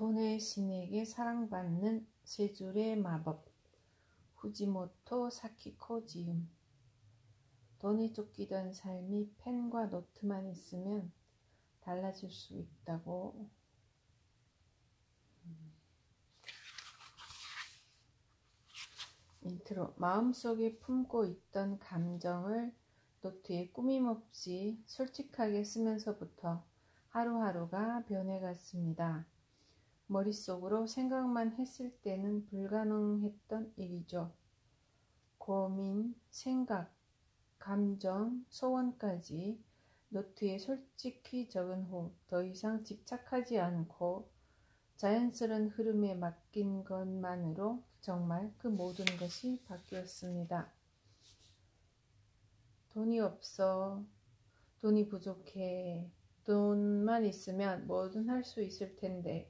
돈의 신에게 사랑받는 세 줄의 마법. 후지모토 사키코 지음. 돈에 쫓기던 삶이 펜과 노트만 있으면 달라질 수 있다고. 인트로. 마음속에 품고 있던 감정을 노트에 꾸밈없이 솔직하게 쓰면서부터 하루하루가 변해갔습니다. 머릿속으로 생각만 했을 때는 불가능했던 일이죠. 고민, 생각, 감정, 소원까지 노트에 솔직히 적은 후 더 이상 집착하지 않고 자연스러운 흐름에 맡긴 것만으로 정말 그 모든 것이 바뀌었습니다. 돈이 없어, 돈이 부족해, 돈만 있으면 뭐든 할 수 있을 텐데.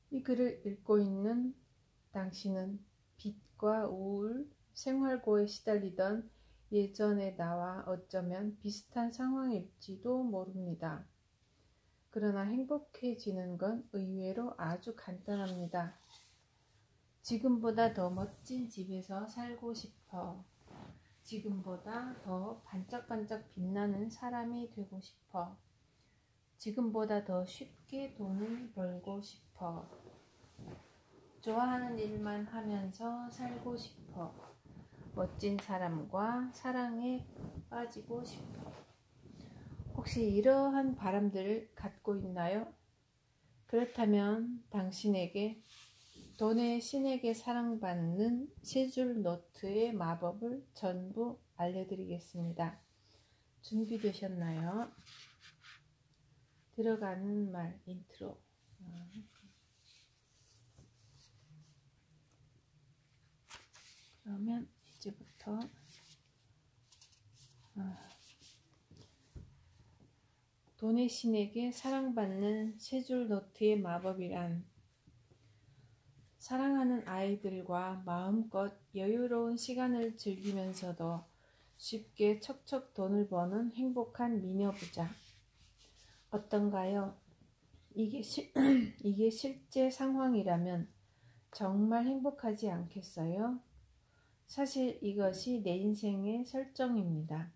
이 글을 읽고 있는 당신은 빚과 우울, 생활고에 시달리던 예전의 나와 어쩌면 비슷한 상황일지도 모릅니다. 그러나 행복해지는 건 의외로 아주 간단합니다. 지금보다 더 멋진 집에서 살고 싶어. 지금보다 더 반짝반짝 빛나는 사람이 되고 싶어. 지금보다 더 쉽게 돈을 벌고 싶어. 좋아하는 일만 하면서 살고 싶어. 멋진 사람과 사랑에 빠지고 싶어. 혹시 이러한 바람들을 갖고 있나요? 그렇다면 당신에게 돈의 신에게 사랑받는 세 줄 노트의 마법을 전부 알려드리겠습니다. 준비되셨나요? 들어가는 말 인트로. 그러면 이제부터 돈의 신에게 사랑받는 세 줄 노트의 마법이란 사랑하는 아이들과 마음껏 여유로운 시간을 즐기면서도 쉽게 척척 돈을 버는 행복한 미녀부자. 어떤가요? 이게 실제 상황이라면 정말 행복하지 않겠어요? 사실 이것이 내 인생의 설정입니다.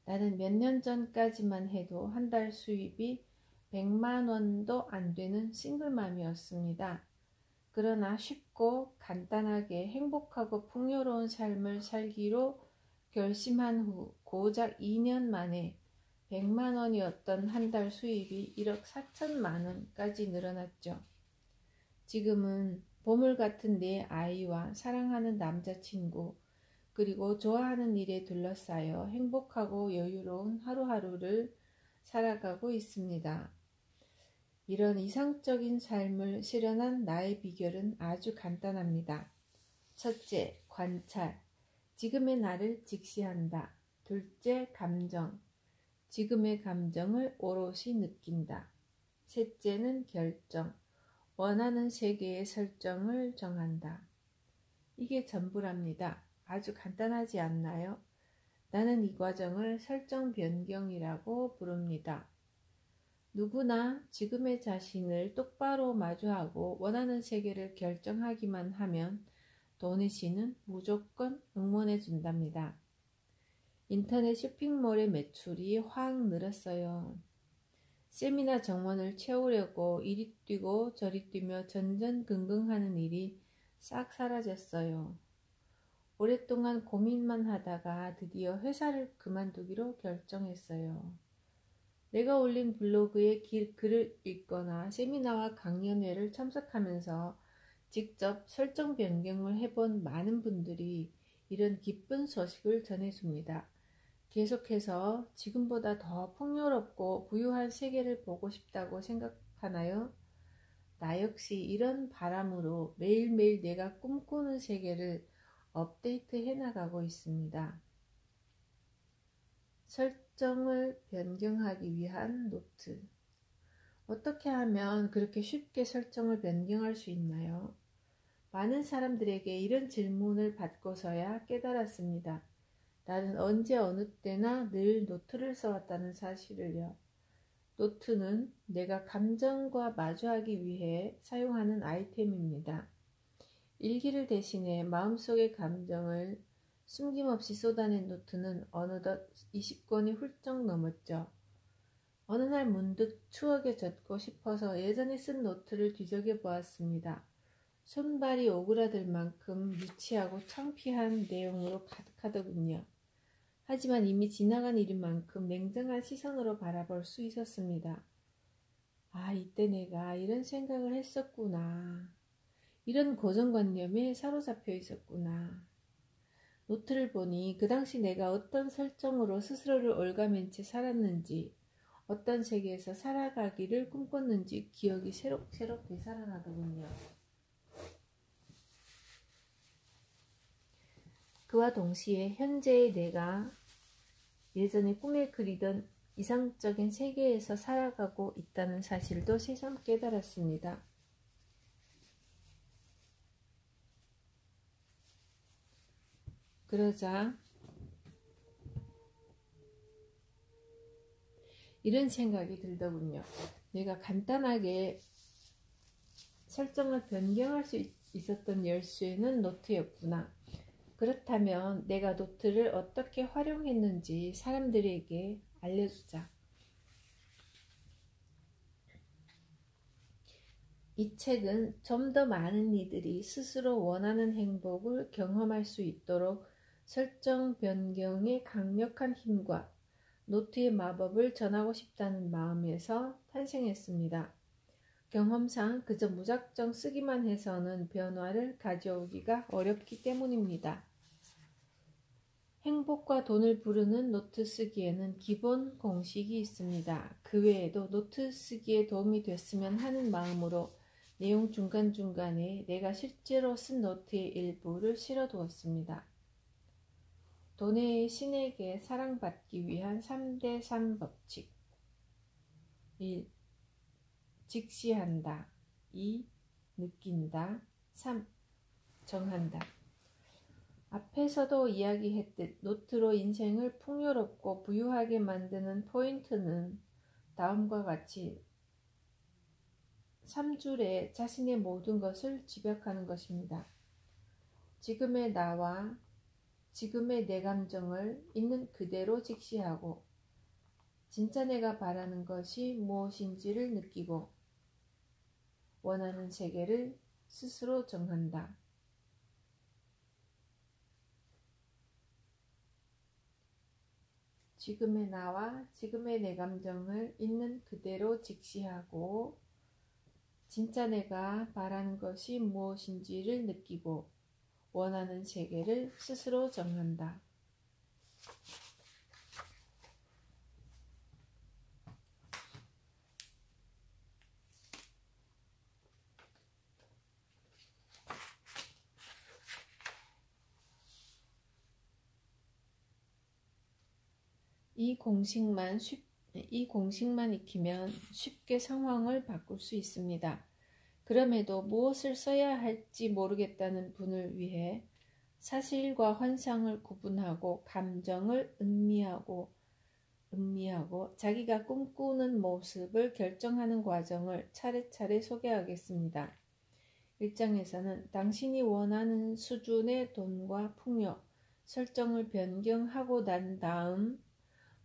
나는 몇 년 전까지만 해도 한 달 수입이 100만 원도 안 되는 싱글맘이었습니다. 그러나 쉽고 간단하게 행복하고 풍요로운 삶을 살기로 결심한 후 고작 2년 만에 100만 원이었던 한 달 수입이 1억 4천만 원까지 늘어났죠. 지금은 보물 같은 내 아이와 사랑하는 남자친구, 그리고 좋아하는 일에 둘러싸여 행복하고 여유로운 하루하루를 살아가고 있습니다. 이런 이상적인 삶을 실현한 나의 비결은 아주 간단합니다. 첫째, 관찰. 지금의 나를 직시한다. 둘째, 감정. 지금의 감정을 오롯이 느낀다. 셋째는 결정. 원하는 세계의 설정을 정한다. 이게 전부랍니다. 아주 간단하지 않나요? 나는 이 과정을 설정 변경이라고 부릅니다. 누구나 지금의 자신을 똑바로 마주하고 원하는 세계를 결정하기만 하면 돈의 신은 무조건 응원해 준답니다. 인터넷 쇼핑몰의 매출이 확 늘었어요. 세미나 정원을 채우려고 이리 뛰고 저리 뛰며 전전긍긍하는 일이 싹 사라졌어요. 오랫동안 고민만 하다가 드디어 회사를 그만두기로 결정했어요. 내가 올린 블로그에 글을 읽거나 세미나와 강연회를 참석하면서 직접 설정 변경을 해본 많은 분들이 이런 기쁜 소식을 전해줍니다. 계속해서 지금보다 더 풍요롭고 부유한 세계를 보고 싶다고 생각하나요? 나 역시 이런 바람으로 매일매일 내가 꿈꾸는 세계를 업데이트 해나가고 있습니다. 설정을 변경하기 위한 노트. 어떻게 하면 그렇게 쉽게 설정을 변경할 수 있나요? 많은 사람들에게 이런 질문을 받고서야 깨달았습니다. 나는 언제 어느 때나 늘 노트를 써왔다는 사실을요. 노트는 내가 감정과 마주하기 위해 사용하는 아이템입니다. 일기를 대신해 마음속의 감정을 숨김없이 쏟아낸 노트는 어느덧 20권이 훌쩍 넘었죠. 어느 날 문득 추억에 젖고 싶어서 예전에 쓴 노트를 뒤적여 보았습니다. 손발이 오그라들 만큼 유치하고 창피한 내용으로 가득하더군요. 하지만 이미 지나간 일인 만큼 냉정한 시선으로 바라볼 수 있었습니다. 아, 이때 내가 이런 생각을 했었구나. 이런 고정관념에 사로잡혀 있었구나. 노트를 보니 그 당시 내가 어떤 설정으로 스스로를 올가맨 채 살았는지, 어떤 세계에서 살아가기를 꿈꿨는지 기억이 새록새록 되살아나더군요. 그와 동시에 현재의 내가 예전에 꿈에 그리던 이상적인 세계에서 살아가고 있다는 사실도 새삼 깨달았습니다. 그러자 이런 생각이 들더군요. 내가 간단하게 설정을 변경할 수 있었던 열쇠는 노트였구나. 그렇다면 내가 노트를 어떻게 활용했는지 사람들에게 알려주자. 이 책은 좀 더 많은 이들이 스스로 원하는 행복을 경험할 수 있도록 설정 변경의 강력한 힘과 노트의 마법을 전하고 싶다는 마음에서 탄생했습니다. 경험상 그저 무작정 쓰기만 해서는 변화를 가져오기가 어렵기 때문입니다. 행복과 돈을 부르는 노트 쓰기에는 기본 공식이 있습니다. 그 외에도 노트 쓰기에 도움이 됐으면 하는 마음으로 내용 중간중간에 내가 실제로 쓴 노트의 일부를 실어두었습니다. 돈의 신에게 사랑받기 위한 3대3 법칙. 1. 직시한다. 2. 느낀다. 3. 정한다. 앞에서도 이야기했듯 노트로 인생을 풍요롭고 부유하게 만드는 포인트는 다음과 같이 3줄에 자신의 모든 것을 집약하는 것입니다. 지금의 나와 지금의 내 감정을 있는 그대로 직시하고 진짜 내가 바라는 것이 무엇인지를 느끼고 원하는 세계를 스스로 정한다. 지금의 나와 지금의 내 감정을 있는 그대로 직시하고 진짜 내가 바라는 것이 무엇인지를 느끼고 원하는 세계를 스스로 정한다. 이 공식만 익히면 쉽게 상황을 바꿀 수 있습니다. 그럼에도 무엇을 써야 할지 모르겠다는 분을 위해 사실과 환상을 구분하고 감정을 음미하고 자기가 꿈꾸는 모습을 결정하는 과정을 차례차례 소개하겠습니다. 1장에서는 당신이 원하는 수준의 돈과 풍요, 설정을 변경하고 난 다음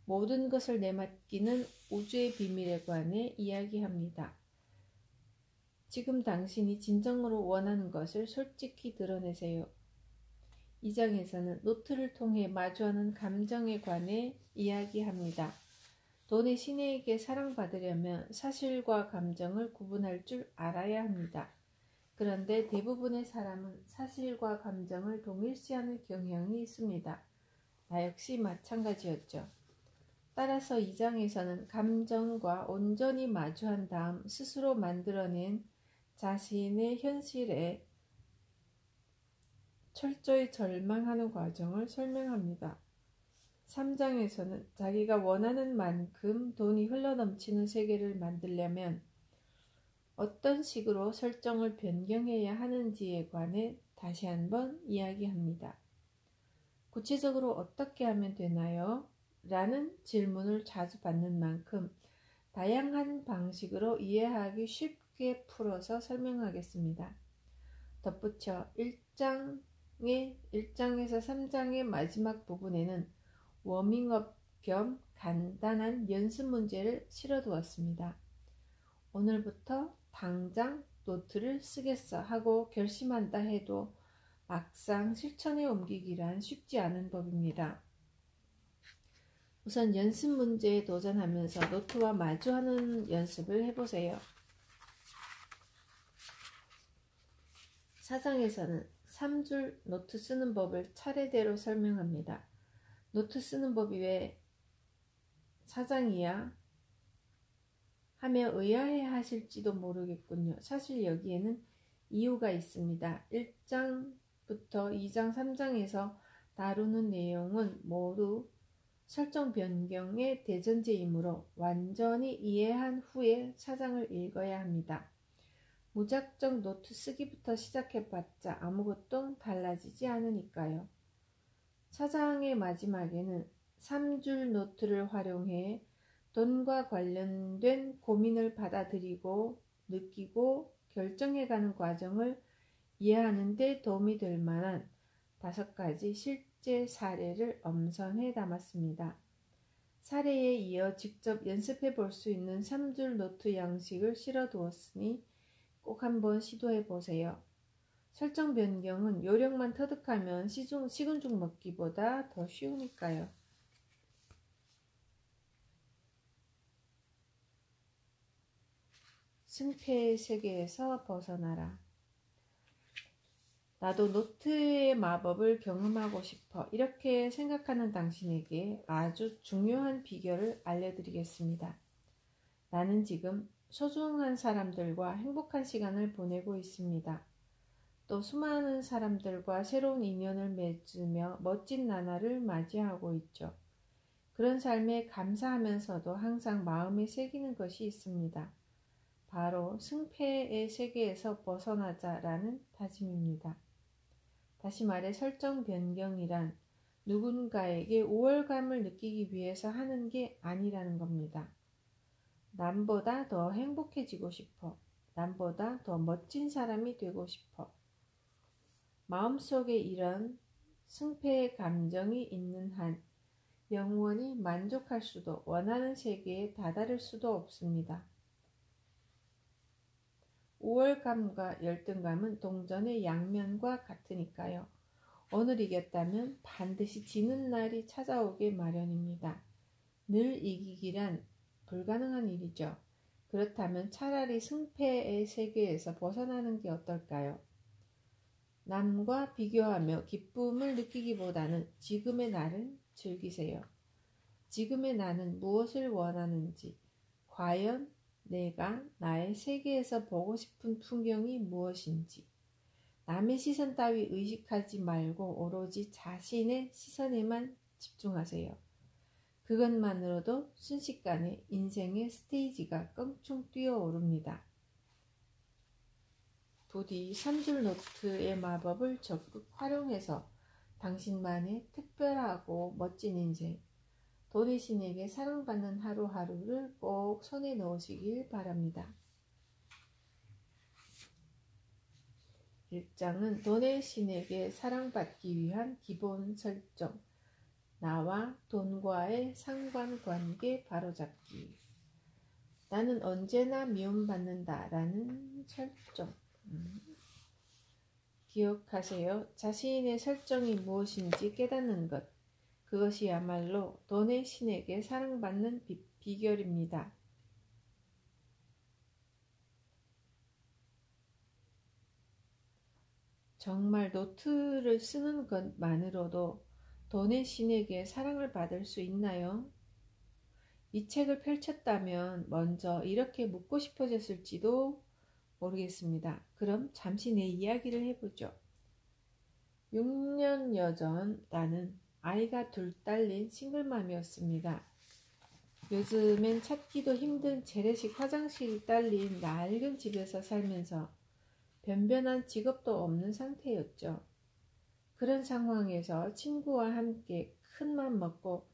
모든 것을 내맡기는 우주의 비밀에 관해 이야기합니다. 지금 당신이 진정으로 원하는 것을 솔직히 드러내세요. 2장에서는 노트를 통해 마주하는 감정에 관해 이야기합니다. 돈의 신에게 사랑받으려면 사실과 감정을 구분할 줄 알아야 합니다. 그런데 대부분의 사람은 사실과 감정을 동일시하는 경향이 있습니다. 나 역시 마찬가지였죠. 따라서 2장에서는 감정과 온전히 마주한 다음 스스로 만들어낸 자신의 현실에 철저히 절망하는 과정을 설명합니다. 3장에서는 자기가 원하는 만큼 돈이 흘러넘치는 세계를 만들려면 어떤 식으로 설정을 변경해야 하는지에 관해 다시 한번 이야기합니다. 구체적으로 어떻게 하면 되나요? 라는 질문을 자주 받는 만큼 다양한 방식으로 이해하기 쉽게 풀어서 설명하겠습니다. 덧붙여 1장에서 3장의 마지막 부분에는 워밍업 겸 간단한 연습 문제를 실어두었습니다. 오늘부터 당장 노트를 쓰겠어 하고 결심한다 해도 막상 실천에 옮기기란 쉽지 않은 법입니다. 우선 연습 문제에 도전하면서 노트와 마주하는 연습을 해보세요. 4장에서는 3줄 노트 쓰는 법을 차례대로 설명합니다. 노트 쓰는 법이 왜 4장이야? 하며 의아해 하실지도 모르겠군요. 사실 여기에는 이유가 있습니다. 1장부터 2장, 3장에서 다루는 내용은 모두 설정 변경의 대전제이므로 완전히 이해한 후에 4장을 읽어야 합니다. 무작정 노트 쓰기부터 시작해봤자 아무것도 달라지지 않으니까요. 4장의 마지막에는 3줄 노트를 활용해 돈과 관련된 고민을 받아들이고 느끼고 결정해가는 과정을 이해하는 데 도움이 될 만한 5가지 실제 사례를 엄선해 담았습니다. 사례에 이어 직접 연습해 볼 수 있는 3줄 노트 양식을 실어 두었으니 꼭 한번 시도해 보세요. 설정 변경은 요령만 터득하면 식은 죽 먹기보다 더 쉬우니까요. 승패의 세계에서 벗어나라. 나도 노트의 마법을 경험하고 싶어. 이렇게 생각하는 당신에게 아주 중요한 비결을 알려드리겠습니다. 나는 지금 소중한 사람들과 행복한 시간을 보내고 있습니다. 또 수많은 사람들과 새로운 인연을 맺으며 멋진 나날을 맞이하고 있죠. 그런 삶에 감사하면서도 항상 마음에 새기는 것이 있습니다. 바로 승패의 세계에서 벗어나자라는 다짐입니다. 다시 말해 설정 변경이란 누군가에게 우월감을 느끼기 위해서 하는 게 아니라는 겁니다. 남보다 더 행복해지고 싶어. 남보다 더 멋진 사람이 되고 싶어. 마음속에 이런 승패의 감정이 있는 한 영원히 만족할 수도 원하는 세계에 다다를 수도 없습니다. 우월감과 열등감은 동전의 양면과 같으니까요. 오늘 이겼다면 반드시 지는 날이 찾아오길 마련입니다. 늘 이기기란 불가능한 일이죠. 그렇다면 차라리 승패의 세계에서 벗어나는 게 어떨까요? 남과 비교하며 기쁨을 느끼기보다는 지금의 나를 즐기세요. 지금의 나는 무엇을 원하는지, 과연 내가 나의 세계에서 보고 싶은 풍경이 무엇인지, 남의 시선 따위 의식하지 말고 오로지 자신의 시선에만 집중하세요. 그것만으로도 순식간에 인생의 스테이지가 껑충 뛰어오릅니다. 부디 3줄 노트의 마법을 적극 활용해서 당신만의 특별하고 멋진 인생, 돈의 신에게 사랑받는 하루하루를 꼭 손에 넣으시길 바랍니다. 1장은 돈의 신에게 사랑받기 위한 기본 설정, 나와 돈과의 상관관계 바로잡기. 나는 언제나 미움받는다 라는 설정. 기억하세요. 자신의 설정이 무엇인지 깨닫는 것. 그것이야말로 돈의 신에게 사랑받는 비결입니다. 정말 노트를 쓰는 것만으로도 돈의 신에게 사랑을 받을 수 있나요? 이 책을 펼쳤다면 먼저 이렇게 묻고 싶어졌을지도 모르겠습니다. 그럼 잠시 내 이야기를 해보죠. 6년여 전 나는 아이가 둘 딸린 싱글맘이었습니다. 요즘엔 찾기도 힘든 재래식 화장실이 딸린 낡은 집에서 살면서 변변한 직업도 없는 상태였죠. 그런 상황에서 친구와 함께 큰맘 먹고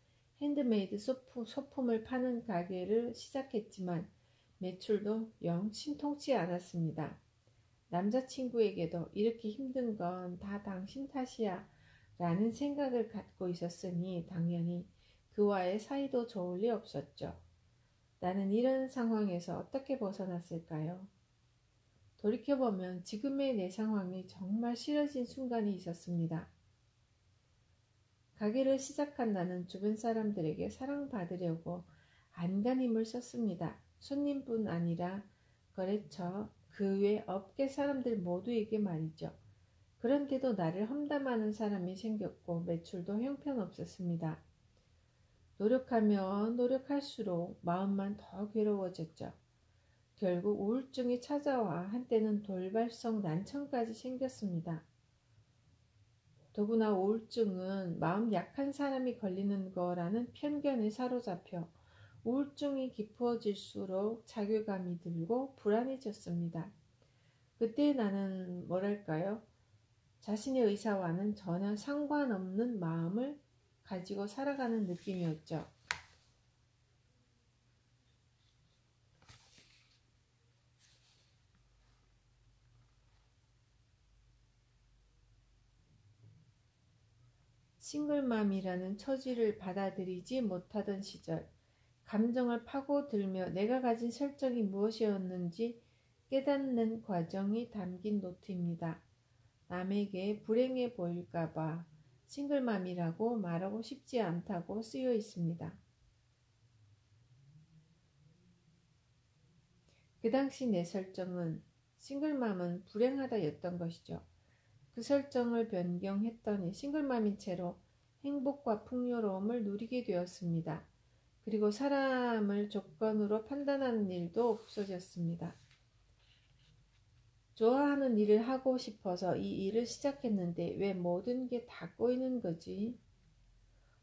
핸드메이드 소품을 파는 가게를 시작했지만 매출도 영 신통치 않았습니다. 남자친구에게도 이렇게 힘든 건 다 당신 탓이야 라는 생각을 갖고 있었으니 당연히 그와의 사이도 좋을 리 없었죠. 나는 이런 상황에서 어떻게 벗어났을까요? 돌이켜보면 지금의 내 상황이 정말 싫어진 순간이 있었습니다. 가게를 시작한 나는 주변 사람들에게 사랑받으려고 안간힘을 썼습니다. 손님뿐 아니라 거래처, 그 외 업계 사람들 모두에게 말이죠. 그런데도 나를 험담하는 사람이 생겼고 매출도 형편없었습니다. 노력하면 노력할수록 마음만 더 괴로워졌죠. 결국 우울증이 찾아와 한때는 돌발성 난청까지 생겼습니다. 더구나 우울증은 마음 약한 사람이 걸리는 거라는 편견에 사로잡혀 우울증이 깊어질수록 자괴감이 들고 불안해졌습니다. 그때 나는 뭐랄까요? 자신의 의사와는 전혀 상관없는 마음을 가지고 살아가는 느낌이었죠. 싱글맘이라는 처지를 받아들이지 못하던 시절, 감정을 파고들며 내가 가진 설정이 무엇이었는지 깨닫는 과정이 담긴 노트입니다. 남에게 불행해 보일까봐 싱글맘이라고 말하고 싶지 않다고 쓰여 있습니다. 그 당시 내 설정은 싱글맘은 불행하다였던 것이죠. 그 설정을 변경했더니 싱글맘인 채로 행복과 풍요로움을 누리게 되었습니다. 그리고 사람을 조건으로 판단하는 일도 없어졌습니다. 좋아하는 일을 하고 싶어서 이 일을 시작했는데 왜 모든 게 다 꼬이는 거지?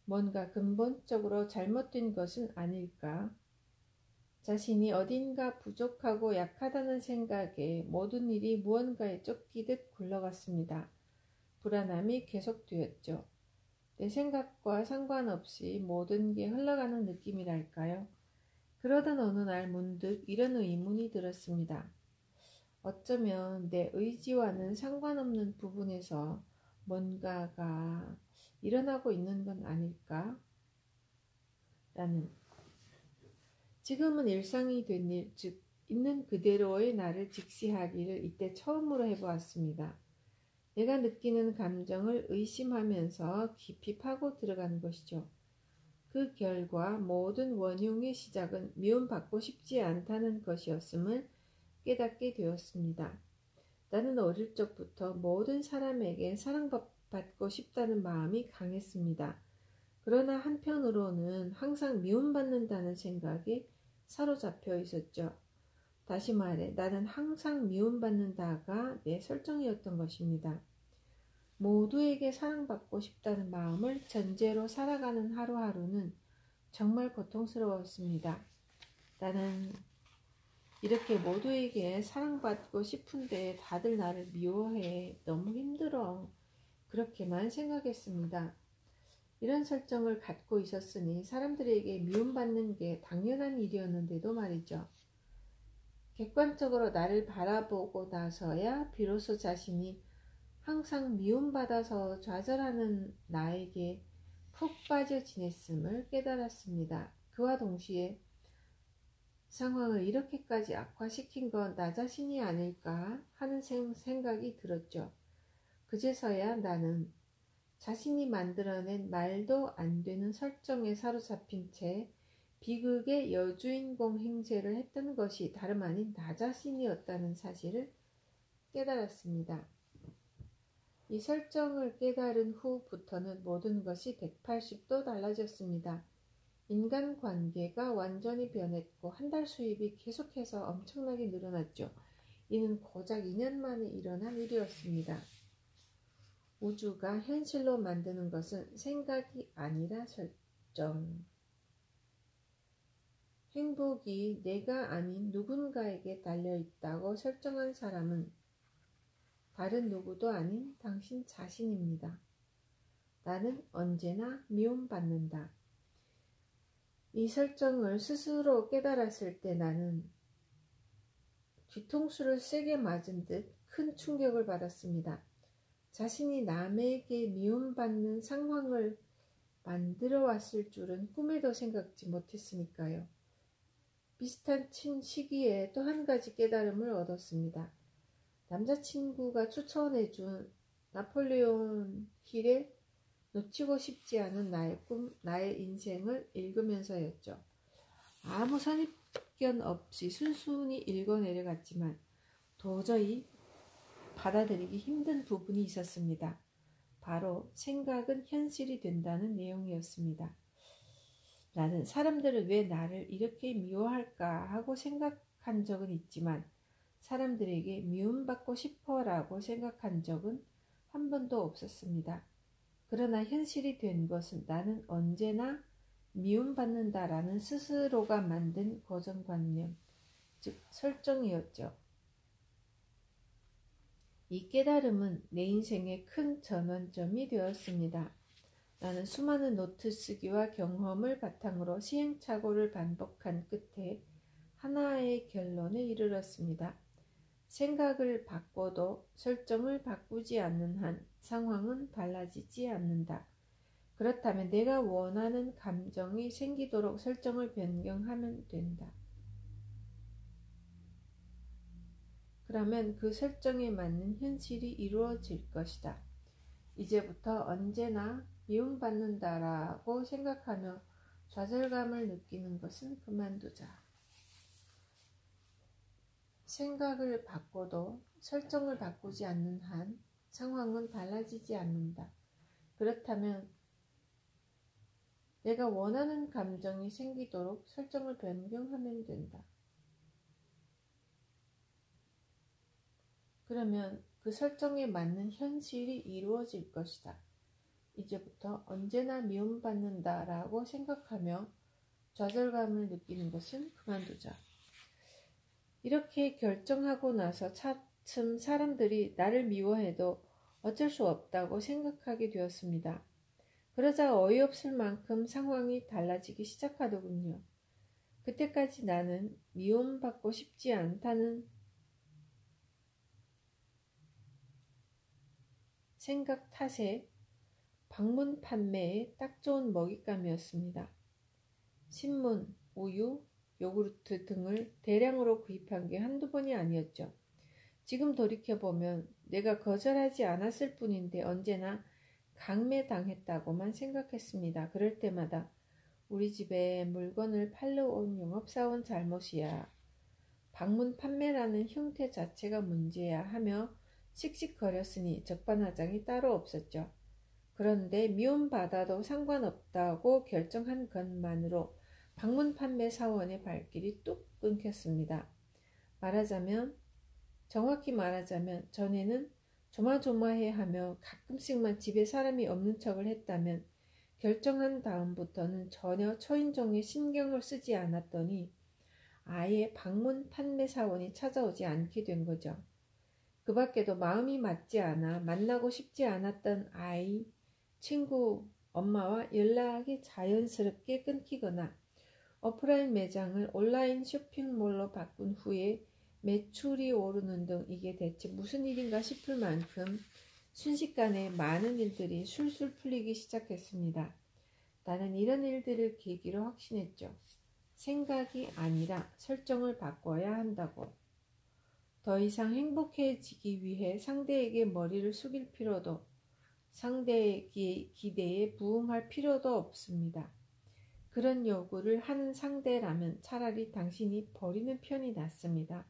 뭔가 근본적으로 잘못된 것은 아닐까? 자신이 어딘가 부족하고 약하다는 생각에 모든 일이 무언가에 쫓기듯 굴러갔습니다. 불안함이 계속되었죠. 내 생각과 상관없이 모든 게 흘러가는 느낌이랄까요? 그러던 어느 날 문득 이런 의문이 들었습니다. 어쩌면 내 의지와는 상관없는 부분에서 뭔가가 일어나고 있는 건 아닐까? 라는 지금은 일상이 된 일, 즉 있는 그대로의 나를 직시하기를 이때 처음으로 해보았습니다. 내가 느끼는 감정을 의심하면서 깊이 파고 들어가는 것이죠. 그 결과 모든 원흉의 시작은 미움받고 싶지 않다는 것이었음을 깨닫게 되었습니다. 나는 어릴 적부터 모든 사람에게 사랑받고 싶다는 마음이 강했습니다. 그러나 한편으로는 항상 미움받는다는 생각에 사로잡혀 있었죠. 다시 말해 나는 항상 미움받는다가 내 설정이었던 것입니다. 모두에게 사랑받고 싶다는 마음을 전제로 살아가는 하루하루는 정말 고통스러웠습니다. 나는 이렇게 모두에게 사랑받고 싶은데 다들 나를 미워해. 너무 힘들어. 그렇게만 생각했습니다. 이런 설정을 갖고 있었으니 사람들에게 미움받는 게 당연한 일이었는데도 말이죠. 객관적으로 나를 바라보고 나서야 비로소 자신이 항상 미움받아서 좌절하는 나에게 푹 빠져 지냈음을 깨달았습니다. 그와 동시에 상황을 이렇게까지 악화시킨 건 나 자신이 아닐까 하는 생각이 들었죠. 그제서야 나는 자신이 만들어낸 말도 안 되는 설정에 사로잡힌 채 비극의 여주인공 행세를 했던 것이 다름 아닌 나 자신이었다는 사실을 깨달았습니다. 이 설정을 깨달은 후부터는 모든 것이 180도 달라졌습니다. 인간관계가 완전히 변했고 한 달 수입이 계속해서 엄청나게 늘어났죠. 이는 고작 2년 만에 일어난 일이었습니다. 우주가 현실로 만드는 것은 생각이 아니라 설정. 행복이 내가 아닌 누군가에게 달려있다고 설정한 사람은 다른 누구도 아닌 당신 자신입니다. 나는 언제나 미움받는다. 이 설정을 스스로 깨달았을 때 나는 뒤통수를 세게 맞은 듯 큰 충격을 받았습니다. 자신이 남에게 미움받는 상황을 만들어 왔을 줄은 꿈에도 생각지 못했으니까요. 비슷한 시기에 또 한 가지 깨달음을 얻었습니다. 남자친구가 추천해준 나폴레옹 힐의 놓치고 싶지 않은 나의 꿈, 나의 인생을 읽으면서였죠. 아무 선입견 없이 순순히 읽어 내려갔지만 도저히 받아들이기 힘든 부분이 있었습니다. 바로 생각은 현실이 된다는 내용이었습니다. 나는 사람들은 왜 나를 이렇게 미워할까 하고 생각한 적은 있지만 사람들에게 미움받고 싶어라고 생각한 적은 한 번도 없었습니다. 그러나 현실이 된 것은 나는 언제나 미움받는다라는 스스로가 만든 고정관념, 즉 설정이었죠. 이 깨달음은 내 인생의 큰 전환점이 되었습니다. 나는 수많은 노트 쓰기와 경험을 바탕으로 시행착오를 반복한 끝에 하나의 결론에 이르렀습니다. 생각을 바꿔도 설정을 바꾸지 않는 한 상황은 달라지지 않는다. 그렇다면 내가 원하는 감정이 생기도록 설정을 변경하면 된다. 그러면 그 설정에 맞는 현실이 이루어질 것이다. 이제부터 언제나 미움받는다라고 생각하며 좌절감을 느끼는 것은 그만두자. 생각을 바꿔도 설정을 바꾸지 않는 한 상황은 달라지지 않는다. 그렇다면 내가 원하는 감정이 생기도록 설정을 변경하면 된다. 그러면 그 설정에 맞는 현실이 이루어질 것이다. 이제부터 언제나 미움받는다라고 생각하며 좌절감을 느끼는 것은 그만두자. 이렇게 결정하고 나서 차츰 사람들이 나를 미워해도 어쩔 수 없다고 생각하게 되었습니다. 그러자 어이없을 만큼 상황이 달라지기 시작하더군요. 그때까지 나는 미움받고 싶지 않다는 생각 탓에 방문 판매에 딱 좋은 먹잇감이었습니다. 신문, 우유, 요구르트 등을 대량으로 구입한 게 한두 번이 아니었죠. 지금 돌이켜보면 내가 거절하지 않았을 뿐인데 언제나 강매당했다고만 생각했습니다. 그럴 때마다 우리 집에 물건을 팔러 온 영업사원 잘못이야. 방문 판매라는 형태 자체가 문제야 하며 씩씩거렸으니 적반하장이 따로 없었죠. 그런데 미움받아도 상관없다고 결정한 것만으로 방문 판매 사원의 발길이 뚝 끊겼습니다. 정확히 말하자면 전에는 조마조마해하며 가끔씩만 집에 사람이 없는 척을 했다면 결정한 다음부터는 전혀 초인종에 신경을 쓰지 않았더니 아예 방문 판매 사원이 찾아오지 않게 된 거죠. 그 밖에도 마음이 맞지 않아 만나고 싶지 않았던 아이, 친구, 엄마와 연락이 자연스럽게 끊기거나 오프라인 매장을 온라인 쇼핑몰로 바꾼 후에 매출이 오르는 등 이게 대체 무슨 일인가 싶을 만큼 순식간에 많은 일들이 술술 풀리기 시작했습니다. 나는 이런 일들을 계기로 확신했죠. 생각이 아니라 설정을 바꿔야 한다고. 더 이상 행복해지기 위해 상대에게 머리를 숙일 필요도, 상대의 기대에 부응할 필요도 없습니다. 그런 요구를 하는 상대라면 차라리 당신이 버리는 편이 낫습니다.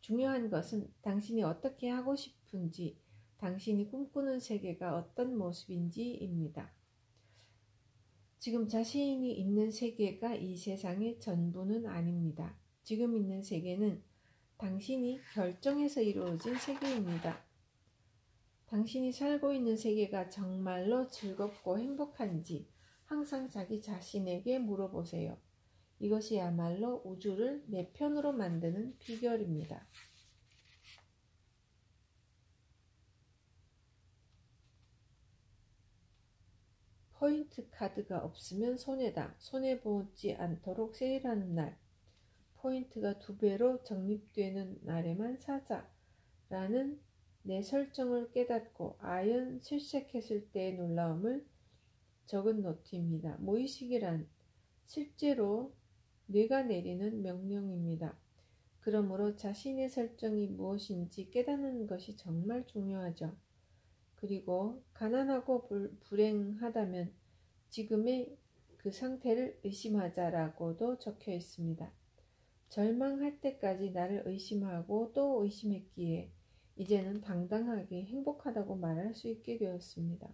중요한 것은 당신이 어떻게 하고 싶은지, 당신이 꿈꾸는 세계가 어떤 모습인지입니다. 지금 자신이 있는 세계가 이 세상의 전부는 아닙니다. 지금 있는 세계는 당신이 결정해서 이루어진 세계입니다. 당신이 살고 있는 세계가 정말로 즐겁고 행복한지 항상 자기 자신에게 물어보세요. 이것이야말로 우주를 내 편으로 만드는 비결입니다. 포인트 카드가 없으면 손해다. 손해보지 않도록 세일하는 날. 포인트가 2배로 적립되는 날에만 사자. 라는 내 설정을 깨닫고 아연 실색했을 때의 놀라움을 적은 노트입니다. 무의식이란 실제로 뇌가 내리는 명령입니다. 그러므로 자신의 설정이 무엇인지 깨닫는 것이 정말 중요하죠. 그리고 가난하고 불행하다면 지금의 그 상태를 의심하자라고도 적혀 있습니다. 절망할 때까지 나를 의심하고 또 의심했기에 이제는 당당하게 행복하다고 말할 수 있게 되었습니다.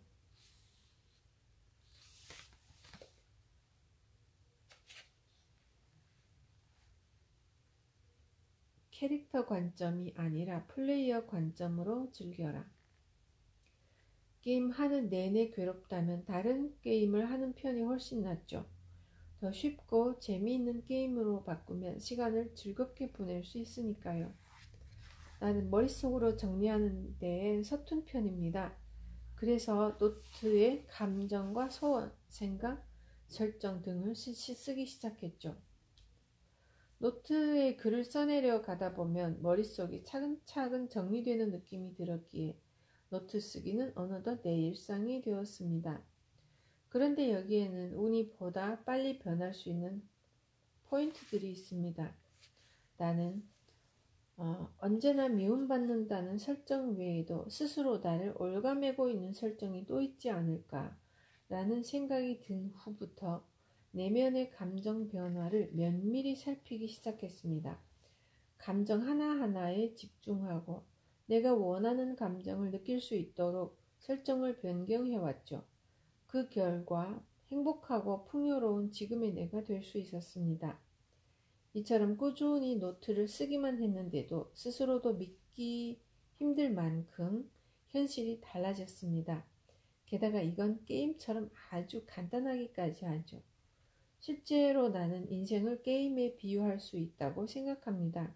캐릭터 관점이 아니라 플레이어 관점으로 즐겨라. 게임 하는 내내 괴롭다면 다른 게임을 하는 편이 훨씬 낫죠. 더 쉽고 재미있는 게임으로 바꾸면 시간을 즐겁게 보낼 수 있으니까요. 나는 머릿속으로 정리하는 데에 서툰 편입니다. 그래서 노트에 감정과 소원, 생각, 설정 등을 쓰기 시작했죠. 노트에 글을 써내려 가다 보면 머릿속이 차근차근 정리되는 느낌이 들었기에 노트 쓰기는 어느덧 내 일상이 되었습니다. 그런데 여기에는 운이 보다 빨리 변할 수 있는 포인트들이 있습니다. 나는 언제나 미움받는다는 설정 외에도 스스로 나를 올가매고 있는 설정이 또 있지 않을까 라는 생각이 든 후부터 내면의 감정 변화를 면밀히 살피기 시작했습니다. 감정 하나하나에 집중하고 내가 원하는 감정을 느낄 수 있도록 설정을 변경해왔죠. 그 결과 행복하고 풍요로운 지금의 내가 될 수 있었습니다. 이처럼 꾸준히 노트를 쓰기만 했는데도 스스로도 믿기 힘들 만큼 현실이 달라졌습니다. 게다가 이건 게임처럼 아주 간단하기까지 하죠. 실제로 나는 인생을 게임에 비유할 수 있다고 생각합니다.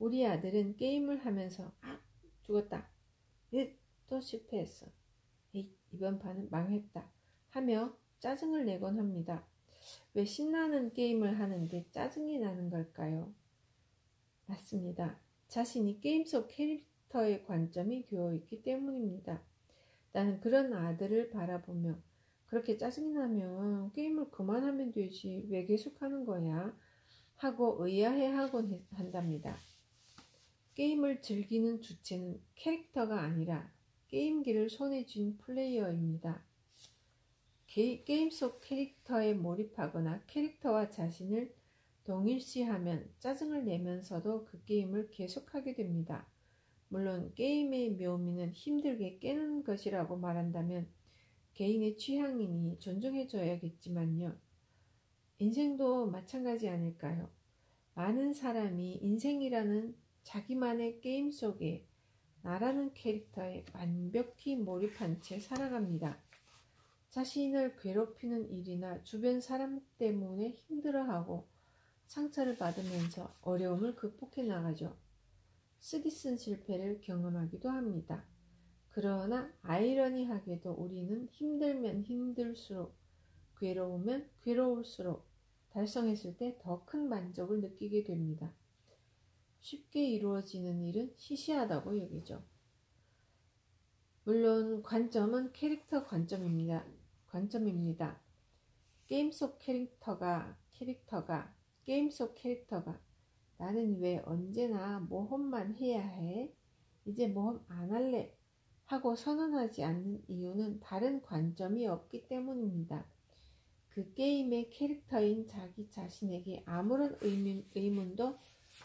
우리 아들은 게임을 하면서 죽었다. 또 실패했어. 이번 판은 망했다. 하며 짜증을 내곤 합니다. 왜 신나는 게임을 하는데 짜증이 나는 걸까요? 맞습니다. 자신이 게임 속 캐릭터의 관점이 되어있기 때문입니다. 나는 그런 아들을 바라보며 그렇게 짜증이 나면 게임을 그만하면 되지 왜 계속하는 거야? 하고 의아해하곤 한답니다. 게임을 즐기는 주체는 캐릭터가 아니라 게임기를 손에 쥔 플레이어입니다. 게임 속 캐릭터에 몰입하거나 캐릭터와 자신을 동일시하면 짜증을 내면서도 그 게임을 계속하게 됩니다. 물론 게임의 묘미는 힘들게 깨는 것이라고 말한다면 개인의 취향이니 존중해줘야겠지만요. 인생도 마찬가지 아닐까요? 많은 사람이 인생이라는 자기만의 게임 속에 나라는 캐릭터에 완벽히 몰입한 채 살아갑니다. 자신을 괴롭히는 일이나 주변 사람 때문에 힘들어하고 상처를 받으면서 어려움을 극복해 나가죠. 쓰디 쓴 실패를 경험하기도 합니다. 그러나 아이러니하게도 우리는 힘들면 힘들수록 괴로우면 괴로울수록 달성했을 때 더 큰 만족을 느끼게 됩니다. 쉽게 이루어지는 일은 시시하다고 여기죠. 물론 관점은 캐릭터 관점입니다. 게임 속 캐릭터가 나는 왜 언제나 모험만 해야 해? 이제 모험 안 할래? 하고 선언하지 않는 이유는 다른 관점이 없기 때문입니다. 그 게임의 캐릭터인 자기 자신에게 아무런 의문도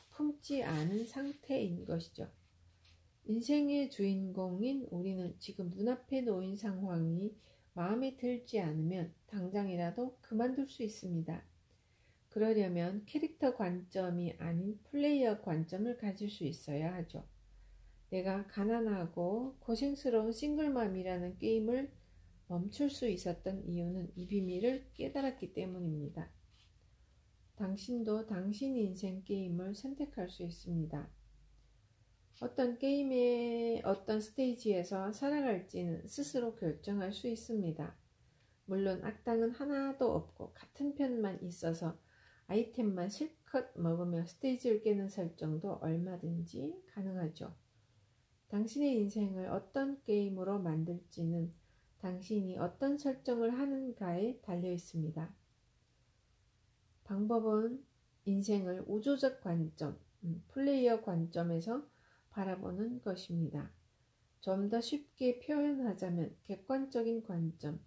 품지 않은 상태인 것이죠. 인생의 주인공인 우리는 지금 눈앞에 놓인 상황이 마음에 들지 않으면 당장이라도 그만둘 수 있습니다. 그러려면 캐릭터 관점이 아닌 플레이어 관점을 가질 수 있어야 하죠. 내가 가난하고 고생스러운 싱글맘이라는 게임을 멈출 수 있었던 이유는 이 비밀을 깨달았기 때문입니다. 당신도 당신 인생 게임을 선택할 수 있습니다. 어떤 게임의 어떤 스테이지에서 살아갈지는 스스로 결정할 수 있습니다. 물론 악당은 하나도 없고 같은 편만 있어서 아이템만 실컷 먹으며 스테이지를 깨는 설정도 얼마든지 가능하죠. 당신의 인생을 어떤 게임으로 만들지는 당신이 어떤 설정을 하는가에 달려 있습니다. 방법은 인생을 우주적 관점, 플레이어 관점에서 바라보는 것입니다. 좀 더 쉽게 표현하자면 객관적인 관점,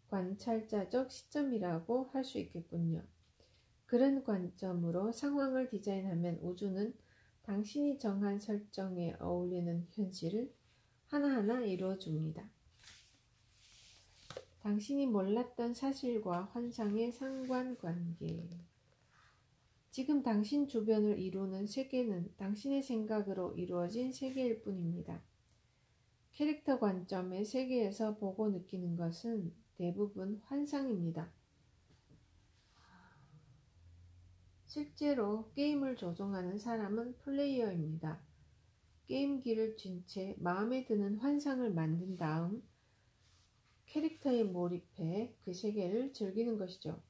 관찰자적 시점이라고 할 수 있겠군요. 그런 관점으로 상황을 디자인하면 우주는 당신이 정한 설정에 어울리는 현실을 하나하나 이루어줍니다. 당신이 몰랐던 사실과 환상의 상관관계. 지금 당신 주변을 이루는 세계는 당신의 생각으로 이루어진 세계일 뿐입니다. 캐릭터 관점의 세계에서 보고 느끼는 것은 대부분 환상입니다. 실제로 게임을 조종하는 사람은 플레이어입니다. 게임기를 쥔 채 마음에 드는 환상을 만든 다음 캐릭터에 몰입해 그 세계를 즐기는 것이죠.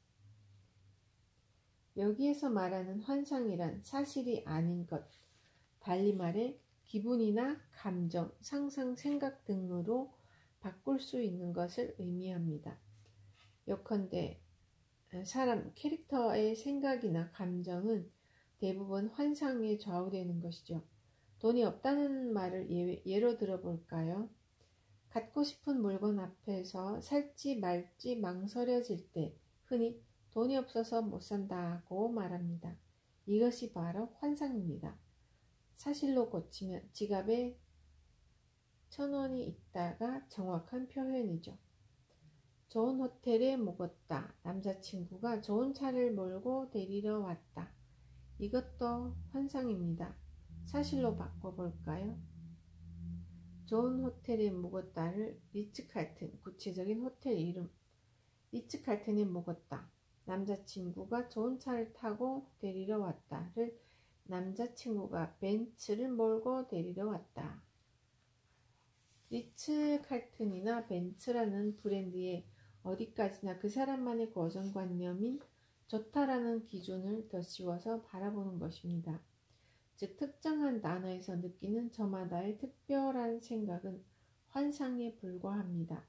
여기에서 말하는 환상이란 사실이 아닌 것, 달리 말해 기분이나 감정, 상상, 생각 등으로 바꿀 수 있는 것을 의미합니다. 예컨대 사람, 캐릭터의 생각이나 감정은 대부분 환상에 좌우되는 것이죠. 돈이 없다는 말을 예로 들어볼까요? 갖고 싶은 물건 앞에서 살지 말지 망설여질 때 흔히 돈이 없어서 못 산다고 말합니다. 이것이 바로 환상입니다. 사실로 고치면 지갑에 1,000원이 있다가 정확한 표현이죠. 좋은 호텔에 묵었다. 남자친구가 좋은 차를 몰고 데리러 왔다. 이것도 환상입니다. 사실로 바꿔볼까요? 좋은 호텔에 묵었다를 리츠칼튼, 구체적인 호텔 이름. 리츠칼튼에 묵었다. 남자친구가 좋은 차를 타고 데리러 왔다를 남자친구가 벤츠를 몰고 데리러 왔다. 리츠칼튼이나 벤츠라는 브랜드에 어디까지나 그 사람만의 고정관념인 좋다라는 기준을 덧씌워서 바라보는 것입니다. 즉 특정한 단어에서 느끼는 저마다의 특별한 생각은 환상에 불과합니다.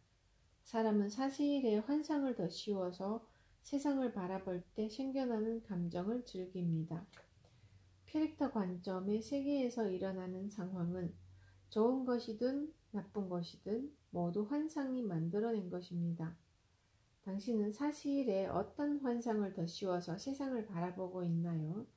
사람은 사실에 환상을 덧씌워서 세상을 바라볼 때 생겨나는 감정을 즐깁니다. 캐릭터 관점의 세계에서 일어나는 상황은 좋은 것이든 나쁜 것이든 모두 환상이 만들어낸 것입니다. 당신은 사실에 어떤 환상을 덧씌워서 세상을 바라보고 있나요?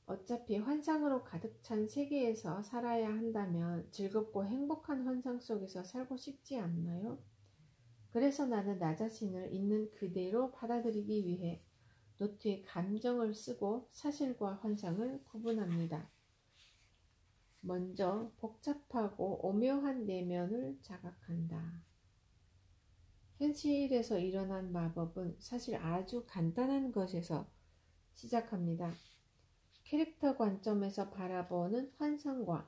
어차피 환상으로 가득 찬 세계에서 살아야 한다면 즐겁고 행복한 환상 속에서 살고 싶지 않나요? 그래서 나는 나 자신을 있는 그대로 받아들이기 위해 노트에 감정을 쓰고 사실과 환상을 구분합니다. 먼저 복잡하고 오묘한 내면을 자각한다. 현실에서 일어난 마법은 사실 아주 간단한 것에서 시작합니다. 캐릭터 관점에서 바라보는 환상과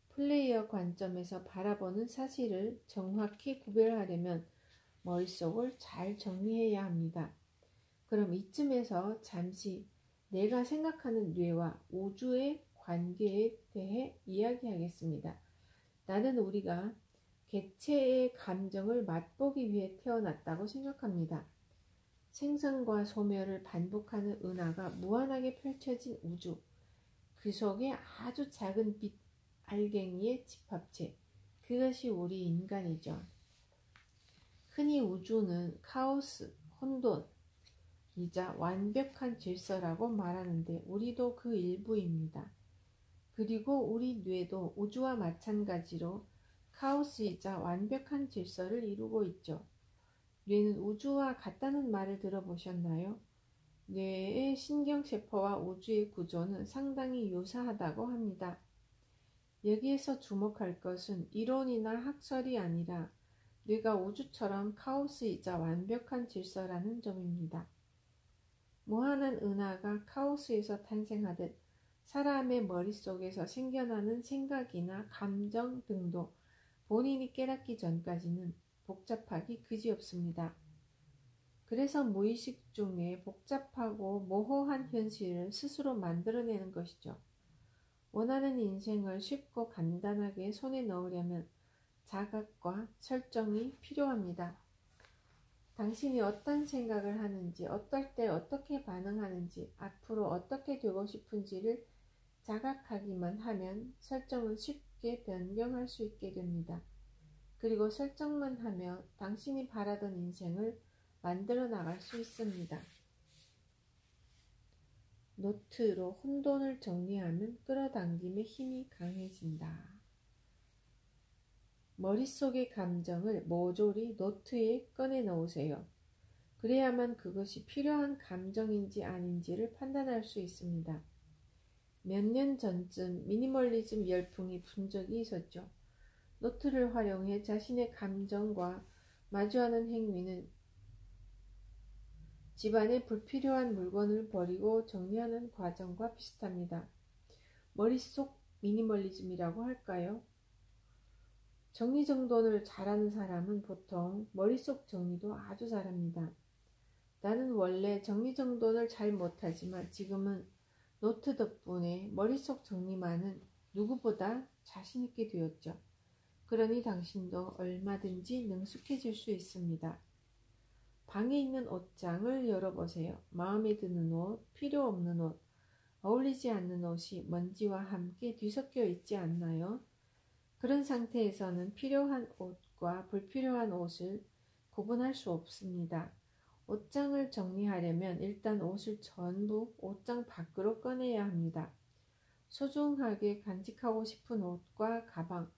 플레이어 관점에서 바라보는 사실을 정확히 구별하려면 머릿속을 잘 정리해야 합니다. 그럼 이쯤에서 잠시 내가 생각하는 뇌와 우주의 관계에 대해 이야기하겠습니다. 나는 우리가 개체의 감정을 맛보기 위해 태어났다고 생각합니다. 생성과 소멸을 반복하는 은하가 무한하게 펼쳐진 우주, 그 속에 아주 작은 빛 알갱이의 집합체, 그것이 우리 인간이죠. 흔히 우주는 카오스, 혼돈이자 완벽한 질서라고 말하는데 우리도 그 일부입니다. 그리고 우리 뇌도 우주와 마찬가지로 카오스이자 완벽한 질서를 이루고 있죠. 뇌는 우주와 같다는 말을 들어보셨나요? 뇌의 신경세포와 우주의 구조는 상당히 유사하다고 합니다. 여기에서 주목할 것은 이론이나 학설이 아니라 뇌가 우주처럼 카오스이자 완벽한 질서라는 점입니다. 무한한 은하가 카오스에서 탄생하듯 사람의 머릿속에서 생겨나는 생각이나 감정 등도 본인이 깨닫기 전까지는 복잡하기 그지없습니다. 그래서 무의식 중에 복잡하고 모호한 현실을 스스로 만들어내는 것이죠. 원하는 인생을 쉽고 간단하게 손에 넣으려면 자각과 설정이 필요합니다. 당신이 어떤 생각을 하는지, 어떨 때 어떻게 반응하는지, 앞으로 어떻게 되고 싶은지를 자각하기만 하면 설정은 쉽게 변경할 수 있게 됩니다. 그리고 설정만 하며 당신이 바라던 인생을 만들어 나갈 수 있습니다. 노트로 혼돈을 정리하면 끌어당김의 힘이 강해진다. 머릿속의 감정을 모조리 노트에 꺼내 넣으세요. 그래야만 그것이 필요한 감정인지 아닌지를 판단할 수 있습니다. 몇 년 전쯤 미니멀리즘 열풍이 분 적이 있었죠. 노트를 활용해 자신의 감정과 마주하는 행위는 집안에 불필요한 물건을 버리고 정리하는 과정과 비슷합니다. 머릿속 미니멀리즘이라고 할까요? 정리정돈을 잘하는 사람은 보통 머릿속 정리도 아주 잘합니다. 나는 원래 정리정돈을 잘 못하지만 지금은 노트 덕분에 머릿속 정리만은 누구보다 자신있게 되었죠. 그러니 당신도 얼마든지 능숙해질 수 있습니다. 방에 있는 옷장을 열어보세요. 마음에 드는 옷, 필요 없는 옷, 어울리지 않는 옷이 먼지와 함께 뒤섞여 있지 않나요? 그런 상태에서는 필요한 옷과 불필요한 옷을 구분할 수 없습니다. 옷장을 정리하려면 일단 옷을 전부 옷장 밖으로 꺼내야 합니다. 소중하게 간직하고 싶은 옷과 가방,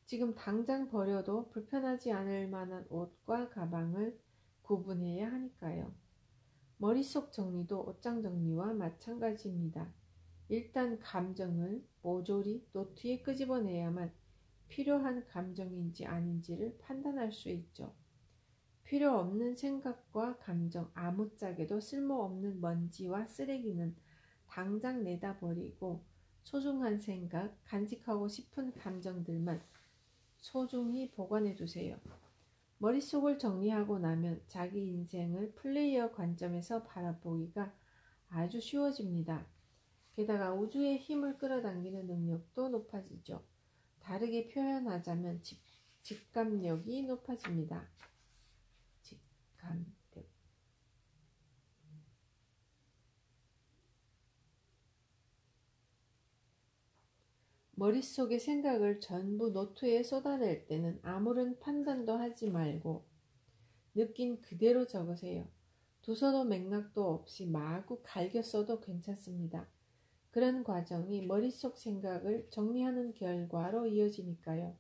지금 당장 버려도 불편하지 않을 만한 옷과 가방을 구분해야 하니까요. 머릿속 정리도 옷장 정리와 마찬가지입니다. 일단 감정을 모조리 노트에 끄집어내야만 필요한 감정인지 아닌지를 판단할 수 있죠. 필요 없는 생각과 감정, 아무짝에도 쓸모없는 먼지와 쓰레기는 당장 내다 버리고 소중한 생각, 간직하고 싶은 감정들만 소중히 보관해 두세요. 머릿속을 정리하고 나면 자기 인생을 플레이어 관점에서 바라보기가 아주 쉬워집니다. 게다가 우주의 힘을 끌어당기는 능력도 높아지죠. 다르게 표현하자면 직감력이 높아집니다. 직감력. 머릿속의 생각을 전부 노트에 쏟아낼 때는 아무런 판단도 하지 말고 느낀 그대로 적으세요. 두서도 맥락도 없이 마구 갈겨 써도 괜찮습니다. 그런 과정이 머릿속 생각을 정리하는 결과로 이어지니까요.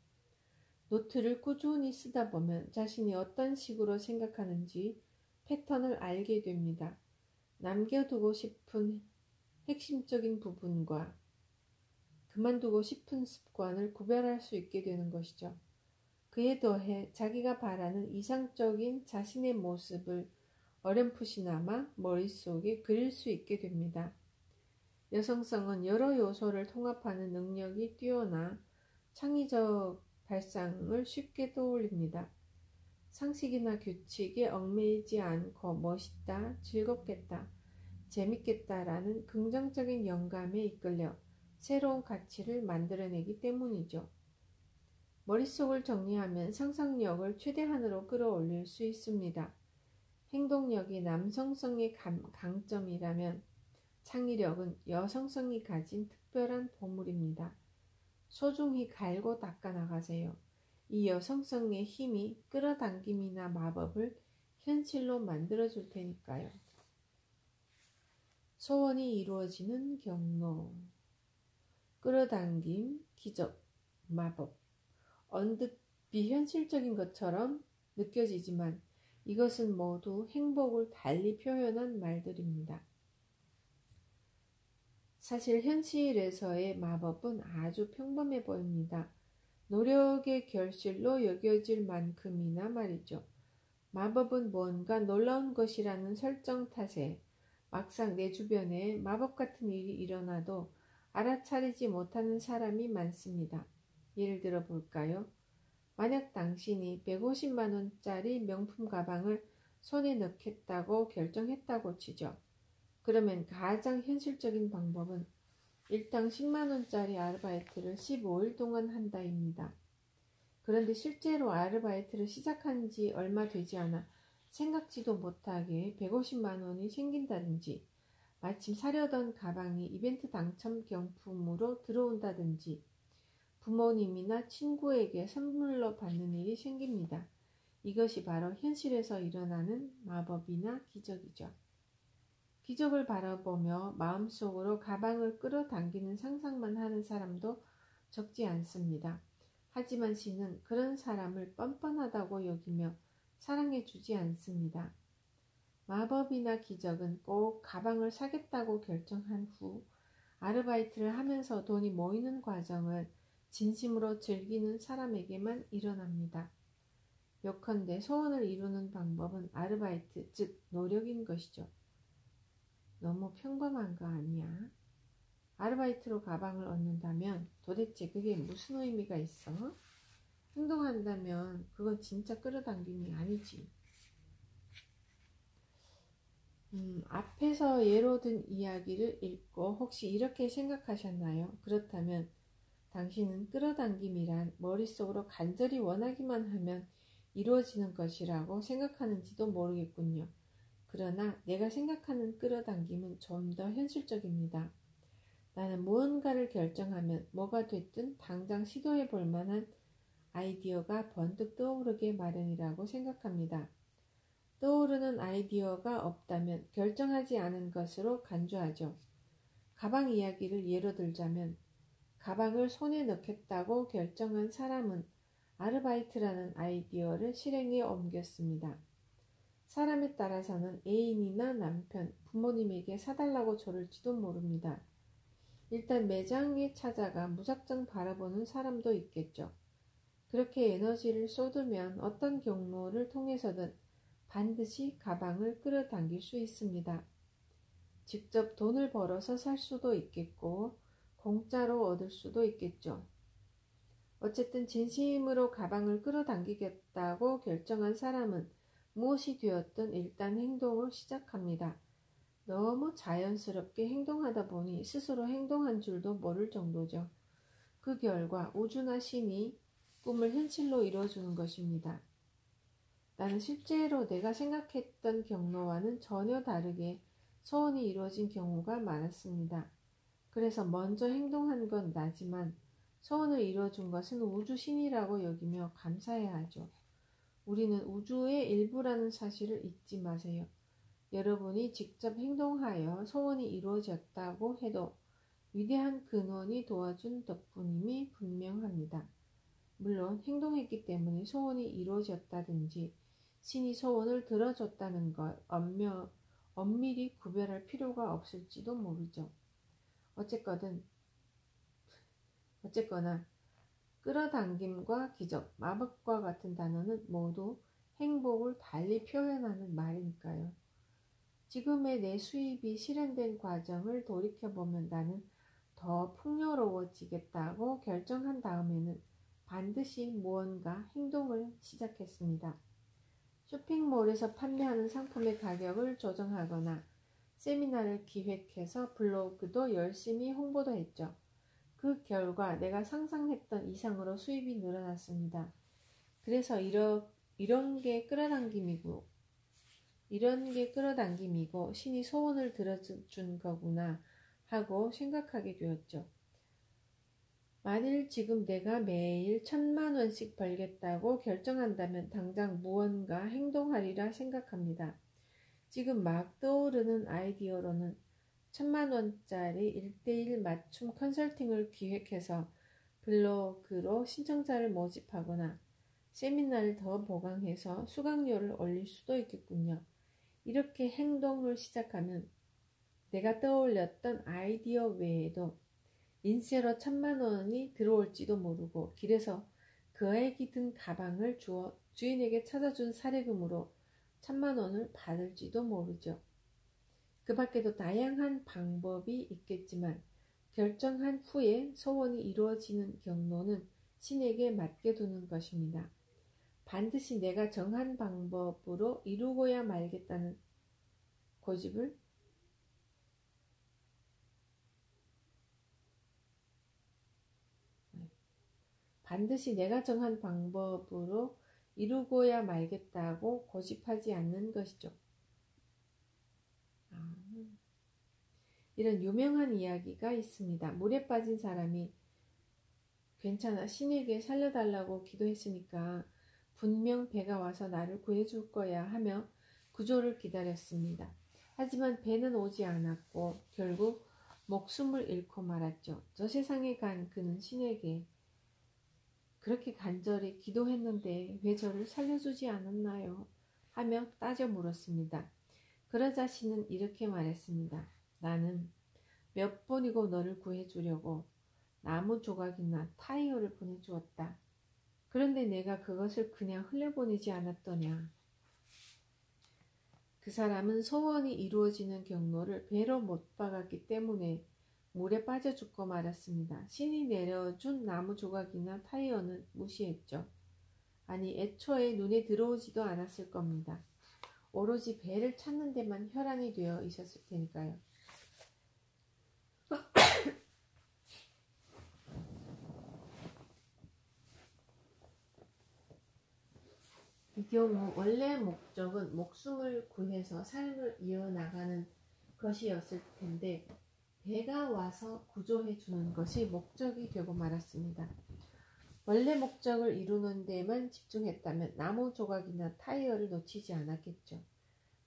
노트를 꾸준히 쓰다 보면 자신이 어떤 식으로 생각하는지 패턴을 알게 됩니다. 남겨두고 싶은 핵심적인 부분과 그만두고 싶은 습관을 구별할 수 있게 되는 것이죠. 그에 더해 자기가 바라는 이상적인 자신의 모습을 어렴풋이나마 머릿속에 그릴 수 있게 됩니다. 여성성은 여러 요소를 통합하는 능력이 뛰어나 창의적 발상을 쉽게 떠올립니다. 상식이나 규칙에 얽매이지 않고 멋있다, 즐겁겠다, 재밌겠다라는 긍정적인 영감에 이끌려 새로운 가치를 만들어내기 때문이죠. 머릿속을 정리하면 상상력을 최대한으로 끌어올릴 수 있습니다. 행동력이 남성성의 강점이라면 창의력은 여성성이 가진 특별한 보물입니다. 소중히 갈고 닦아 나가세요. 이 여성성의 힘이 끌어당김이나 마법을 현실로 만들어줄 테니까요. 소원이 이루어지는 경로. 끌어당김, 기적, 마법. 언뜻 비현실적인 것처럼 느껴지지만 이것은 모두 행복을 달리 표현한 말들입니다. 사실 현실에서의 마법은 아주 평범해 보입니다. 노력의 결실로 여겨질 만큼이나 말이죠. 마법은 뭔가 놀라운 것이라는 설정 탓에 막상 내 주변에 마법 같은 일이 일어나도 알아차리지 못하는 사람이 많습니다. 예를 들어 볼까요? 만약 당신이 150만 원짜리 명품 가방을 손에 넣겠다고 결정했다고 치죠. 그러면 가장 현실적인 방법은 일당 10만 원짜리 아르바이트를 15일 동안 한다입니다. 그런데 실제로 아르바이트를 시작한 지 얼마 되지 않아 생각지도 못하게 150만 원이 생긴다든지, 마침 사려던 가방이 이벤트 당첨 경품으로 들어온다든지, 부모님이나 친구에게 선물로 받는 일이 생깁니다. 이것이 바로 현실에서 일어나는 마법이나 기적이죠. 기적을 바라보며 마음속으로 가방을 끌어당기는 상상만 하는 사람도 적지 않습니다. 하지만 신은 그런 사람을 뻔뻔하다고 여기며 사랑해주지 않습니다. 마법이나 기적은 꼭 가방을 사겠다고 결정한 후 아르바이트를 하면서 돈이 모이는 과정을 진심으로 즐기는 사람에게만 일어납니다. 요컨대 소원을 이루는 방법은 아르바이트, 즉 노력인 것이죠. 너무 평범한 거 아니야? 아르바이트로 가방을 얻는다면 도대체 그게 무슨 의미가 있어? 행동한다면 그건 진짜 끌어당김이 아니지. 앞에서 예로 든 이야기를 읽고 혹시 이렇게 생각하셨나요? 그렇다면 당신은 끌어당김이란 머릿속으로 간절히 원하기만 하면 이루어지는 것이라고 생각하는지도 모르겠군요. 그러나 내가 생각하는 끌어당김은 좀 더 현실적입니다. 나는 무언가를 결정하면 뭐가 됐든 당장 시도해 볼 만한 아이디어가 번뜩 떠오르게 마련이라고 생각합니다. 떠오르는 아이디어가 없다면 결정하지 않은 것으로 간주하죠. 가방 이야기를 예로 들자면 가방을 손에 넣겠다고 결정한 사람은 아르바이트라는 아이디어를 실행에 옮겼습니다. 사람에 따라서는 애인이나 남편, 부모님에게 사달라고 조를지도 모릅니다. 일단 매장에 찾아가 무작정 바라보는 사람도 있겠죠. 그렇게 에너지를 쏟으면 어떤 경로를 통해서든 반드시 가방을 끌어당길 수 있습니다. 직접 돈을 벌어서 살 수도 있겠고 공짜로 얻을 수도 있겠죠. 어쨌든 진심으로 가방을 끌어당기겠다고 결정한 사람은 무엇이 되었든 일단 행동을 시작합니다. 너무 자연스럽게 행동하다 보니 스스로 행동한 줄도 모를 정도죠. 그 결과 우주나 신이 꿈을 현실로 이루어주는 것입니다. 나는 실제로 내가 생각했던 경로와는 전혀 다르게 소원이 이루어진 경우가 많았습니다. 그래서 먼저 행동한 건 나지만 소원을 이루어준 것은 우주 신이라고 여기며 감사해야 하죠. 우리는 우주의 일부라는 사실을 잊지 마세요. 여러분이 직접 행동하여 소원이 이루어졌다고 해도 위대한 근원이 도와준 덕분임이 분명합니다. 물론 행동했기 때문에 소원이 이루어졌다든지 신이 소원을 들어줬다는 걸 엄밀히 구별할 필요가 없을지도 모르죠. 어쨌거나 끌어당김과 기적, 마법과 같은 단어는 모두 행복을 달리 표현하는 말이니까요. 지금의 내 수입이 실현된 과정을 돌이켜보면 나는 더 풍요로워지겠다고 결정한 다음에는 반드시 무언가 행동을 시작했습니다. 쇼핑몰에서 판매하는 상품의 가격을 조정하거나 세미나를 기획해서 블로그도 열심히 홍보도 했죠. 그 결과 내가 상상했던 이상으로 수입이 늘어났습니다. 그래서 이런 게 끌어당김이고 신이 소원을 들어준 거구나 하고 생각하게 되었죠. 만일 지금 내가 매일 1,000만 원씩 벌겠다고 결정한다면 당장 무언가 행동하리라 생각합니다. 지금 막 떠오르는 아이디어로는 1,000만 원짜리 1:1 맞춤 컨설팅을 기획해서 블로그로 신청자를 모집하거나 세미나를 더 보강해서 수강료를 올릴 수도 있겠군요. 이렇게 행동을 시작하면 내가 떠올렸던 아이디어 외에도 인쇄로 1,000만 원이 들어올지도 모르고 길에서 그에게 든 가방을 주어 주인에게 찾아준 사례금으로 1,000만 원을 받을지도 모르죠. 그 밖에도 다양한 방법이 있겠지만 결정한 후에 소원이 이루어지는 경로는 신에게 맡겨두는 것입니다. 반드시 내가 정한 방법으로 이루고야 말겠다는 고집을 반드시 내가 정한 방법으로 이루고야 말겠다고 고집하지 않는 것이죠. 이런 유명한 이야기가 있습니다. 물에 빠진 사람이 괜찮아, 신에게 살려달라고 기도했으니까 분명 배가 와서 나를 구해줄 거야 하며 구조를 기다렸습니다. 하지만 배는 오지 않았고 결국 목숨을 잃고 말았죠. 저 세상에 간 그는 신에게 그렇게 간절히 기도했는데 왜 저를 살려주지 않았나요? 하며 따져 물었습니다. 그러자 신은 이렇게 말했습니다. 나는 몇 번이고 너를 구해주려고 나무 조각이나 타이어를 보내주었다. 그런데 내가 그것을 그냥 흘려보내지 않았더냐. 그 사람은 소원이 이루어지는 경로를 배로 못 박았기 때문에 물에 빠져 죽고 말았습니다. 신이 내려준 나무 조각이나 타이어는 무시했죠. 아니, 애초에 눈에 들어오지도 않았을 겁니다. 오로지 배를 찾는 데만 혈안이 되어 있었을 테니까요. 이 경우 원래 목적은 목숨을 구해서 삶을 이어나가는 것이었을 텐데 배가 와서 구조해 주는 것이 목적이 되고 말았습니다. 원래 목적을 이루는 데만 집중했다면 나무 조각이나 타이어를 놓치지 않았겠죠.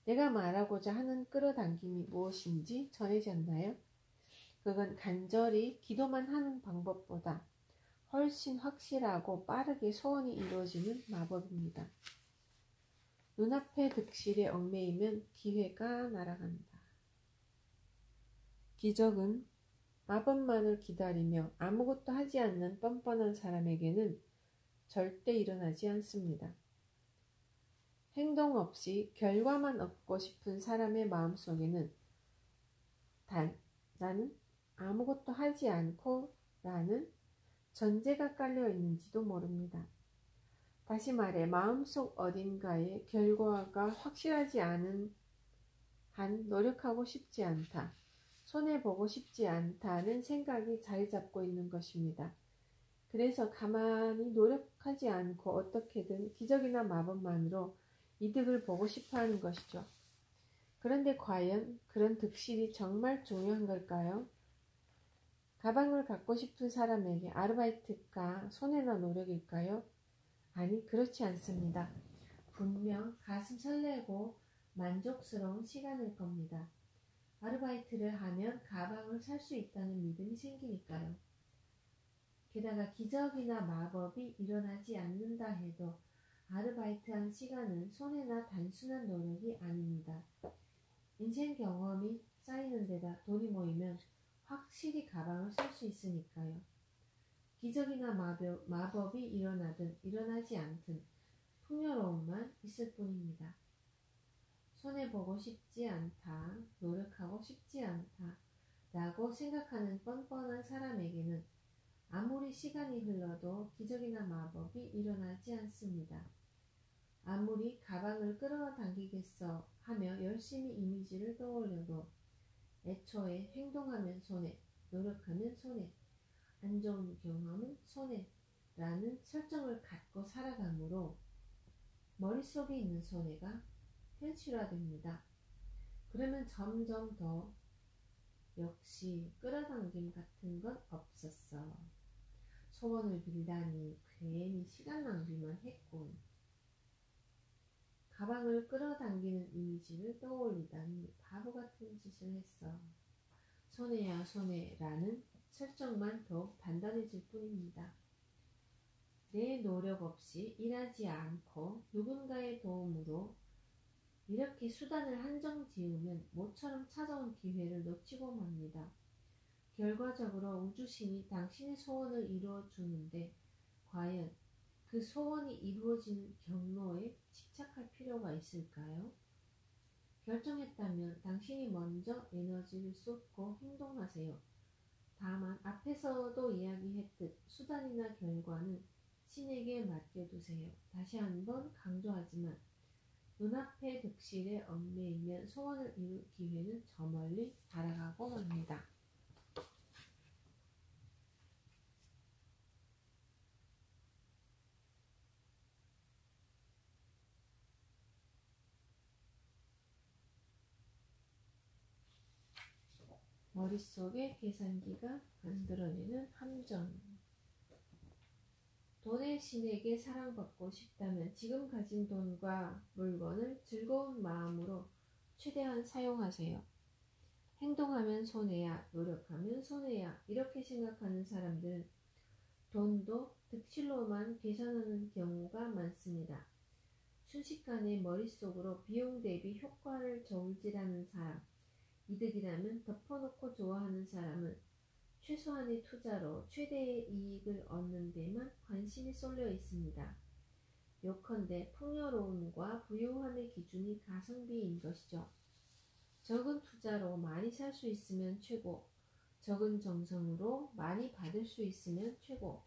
내가 말하고자 하는 끌어당김이 무엇인지 전해졌나요? 그건 간절히 기도만 하는 방법보다 훨씬 확실하고 빠르게 소원이 이루어지는 마법입니다. 눈앞의 득실에 얽매이면 기회가 날아간다. 기적은 마법만을 기다리며 아무것도 하지 않는 뻔뻔한 사람에게는 절대 일어나지 않습니다. 행동 없이 결과만 얻고 싶은 사람의 마음속에는 나는 아무것도 하지 않고 라는 전제가 깔려 있는지도 모릅니다. 다시 말해 마음속 어딘가에 결과가 확실하지 않은 한 노력하고 싶지 않다, 손해보고 싶지 않다는 생각이 자리 잡고 있는 것입니다. 그래서 가만히 노력하지 않고 어떻게든 기적이나 마법만으로 이득을 보고 싶어하는 것이죠. 그런데 과연 그런 득실이 정말 중요한 걸까요? 가방을 갖고 싶은 사람에게 아르바이트가 손해나 노력일까요? 아니, 그렇지 않습니다. 분명 가슴 설레고 만족스러운 시간일 겁니다. 아르바이트를 하면 가방을 살 수 있다는 믿음이 생기니까요. 게다가 기적이나 마법이 일어나지 않는다 해도 아르바이트한 시간은 손해나 단순한 노력이 아닙니다. 인생 경험이 쌓이는 데다 돈이 모이면 확실히 가방을 살 수 있으니까요. 기적이나 마법이 일어나든 일어나지 않든 풍요로움만 있을 뿐입니다. 손해보고 싶지 않다, 노력하고 싶지 않다 라고 생각하는 뻔뻔한 사람에게는 아무리 시간이 흘러도 기적이나 마법이 일어나지 않습니다. 아무리 가방을 끌어당기겠어 하며 열심히 이미지를 떠올려도 애초에 행동하면 손해, 노력하면 손해, 안 좋은 경험은 손해라는 설정을 갖고 살아가므로 머릿속에 있는 손해가 현실화됩니다. 그러면 점점 더 역시 끌어당김 같은 건 없었어. 소원을 빌다니 괜히 시간 낭비만 했군. 가방을 끌어당기는 이미지를 떠올리다니 바보 같은 짓을 했어. 손해야 손해라는 설정만 더욱 단단해질 뿐입니다. 내 노력 없이 일하지 않고 누군가의 도움으로 이렇게 수단을 한정 지으면 모처럼 찾아온 기회를 놓치고 맙니다. 결과적으로 우주신이 당신의 소원을 이루어 주는데 과연 그 소원이 이루어지는 경로에 집착할 필요가 있을까요? 결정했다면 당신이 먼저 에너지를 쏟고 행동하세요. 다만 앞에서도 이야기했듯 수단이나 결과는 신에게 맡겨두세요. 다시 한번 강조하지만 눈앞의 득실에 얽매이면 소원을 이룰 기회는 저 멀리 날아가고 맙니다. 머릿속에 계산기가 만들어내는 함정. 돈의 신에게 사랑받고 싶다면 지금 가진 돈과 물건을 즐거운 마음으로 최대한 사용하세요. 행동하면 손해야, 노력하면 손해야 이렇게 생각하는 사람들은 돈도 득실로만 계산하는 경우가 많습니다. 순식간에 머릿속으로 비용 대비 효과를 저울질하는 사람, 이득이라면 덮어놓고 좋아하는 사람은 최소한의 투자로 최대의 이익을 얻는 데만 관심이 쏠려 있습니다. 요컨대 풍요로움과 부유함의 기준이 가성비인 것이죠. 적은 투자로 많이 살 수 있으면 최고, 적은 정성으로 많이 받을 수 있으면 최고,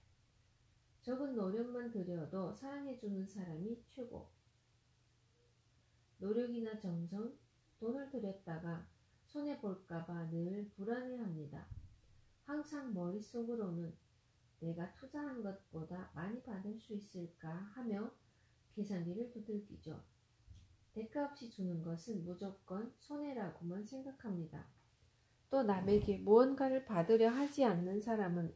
적은 노력만 들여도 사랑해주는 사람이 최고. 노력이나 정성, 돈을 들였다가 손해볼까봐 늘 불안해합니다. 항상 머릿속으로는 내가 투자한 것보다 많이 받을 수 있을까 하며 계산기를 두들기죠. 대가 없이 주는 것은 무조건 손해라고만 생각합니다. 또 남에게 무언가를 받으려 하지 않는 사람은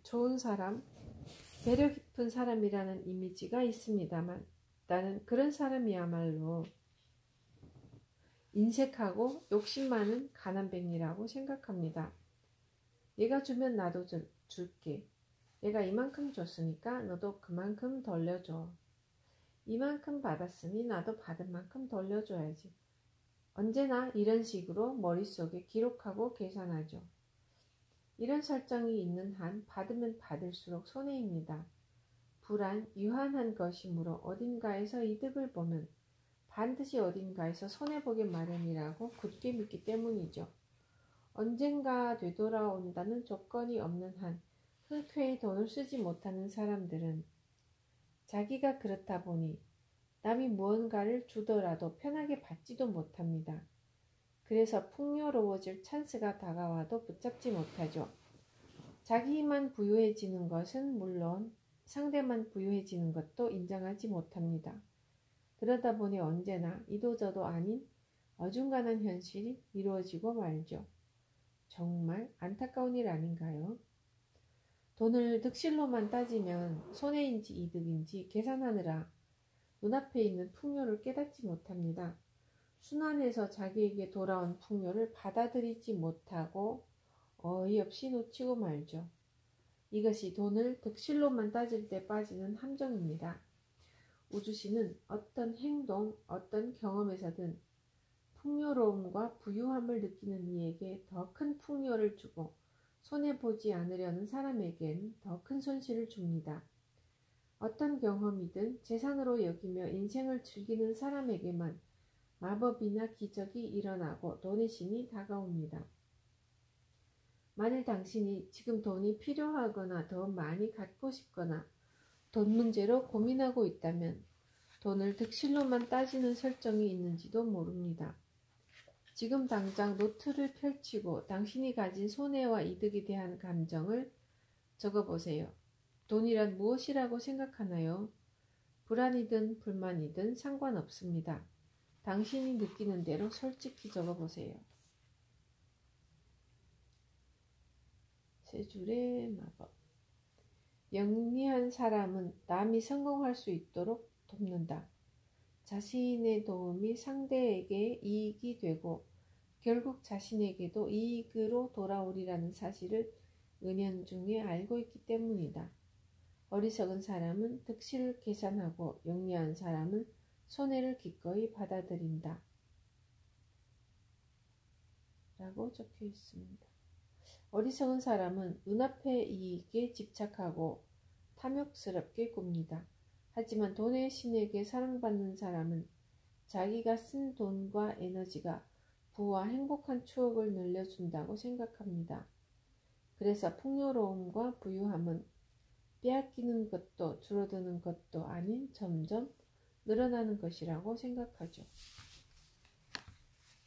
좋은 사람, 배려 깊은 사람이라는 이미지가 있습니다만 나는 그런 사람이야말로 인색하고 욕심 많은 가난뱅이라고 생각합니다. 얘가 주면 나도 줄게. 내가 이만큼 줬으니까 너도 그만큼 돌려줘. 이만큼 받았으니 나도 받은 만큼 돌려줘야지. 언제나 이런 식으로 머릿속에 기록하고 계산하죠. 이런 설정이 있는 한 받으면 받을수록 손해입니다. 불안, 유한한 것이므로 어딘가에서 이득을 보면 반드시 어딘가에서 손해보기 마련이라고 굳게 믿기 때문이죠. 언젠가 되돌아온다는 조건이 없는 한 흔쾌히 돈을 쓰지 못하는 사람들은 자기가 그렇다 보니 남이 무언가를 주더라도 편하게 받지도 못합니다. 그래서 풍요로워질 찬스가 다가와도 붙잡지 못하죠. 자기만 부유해지는 것은 물론 상대만 부유해지는 것도 인정하지 못합니다. 그러다 보니 언제나 이도저도 아닌 어중간한 현실이 이루어지고 말죠. 정말 안타까운 일 아닌가요? 돈을 득실로만 따지면 손해인지 이득인지 계산하느라 눈앞에 있는 풍요를 깨닫지 못합니다. 순환해서 자기에게 돌아온 풍요를 받아들이지 못하고 어이없이 놓치고 말죠. 이것이 돈을 득실로만 따질 때 빠지는 함정입니다. 우주신은 어떤 행동, 어떤 경험에서든 풍요로움과 부유함을 느끼는 이에게 더 큰 풍요를 주고 손해보지 않으려는 사람에겐 더 큰 손실을 줍니다. 어떤 경험이든 재산으로 여기며 인생을 즐기는 사람에게만 마법이나 기적이 일어나고 돈의 신이 다가옵니다. 만일 당신이 지금 돈이 필요하거나 더 많이 갖고 싶거나 돈 문제로 고민하고 있다면 돈을 득실로만 따지는 설정이 있는지도 모릅니다. 지금 당장 노트를 펼치고 당신이 가진 손해와 이득에 대한 감정을 적어보세요. 돈이란 무엇이라고 생각하나요? 불안이든 불만이든 상관없습니다. 당신이 느끼는 대로 솔직히 적어보세요. 세 줄의 마법. 영리한 사람은 남이 성공할 수 있도록 돕는다. 자신의 도움이 상대에게 이익이 되고 결국 자신에게도 이익으로 돌아오리라는 사실을 은연중에 알고 있기 때문이다. 어리석은 사람은 득실을 계산하고 영리한 사람은 손해를 기꺼이 받아들인다. 라고 적혀 있습니다. 어리석은 사람은 눈앞의 이익에 집착하고 탐욕스럽게 굽니다. 하지만 돈의 신에게 사랑받는 사람은 자기가 쓴 돈과 에너지가 부와 행복한 추억을 늘려준다고 생각합니다. 그래서 풍요로움과 부유함은 빼앗기는 것도 줄어드는 것도 아닌 점점 늘어나는 것이라고 생각하죠.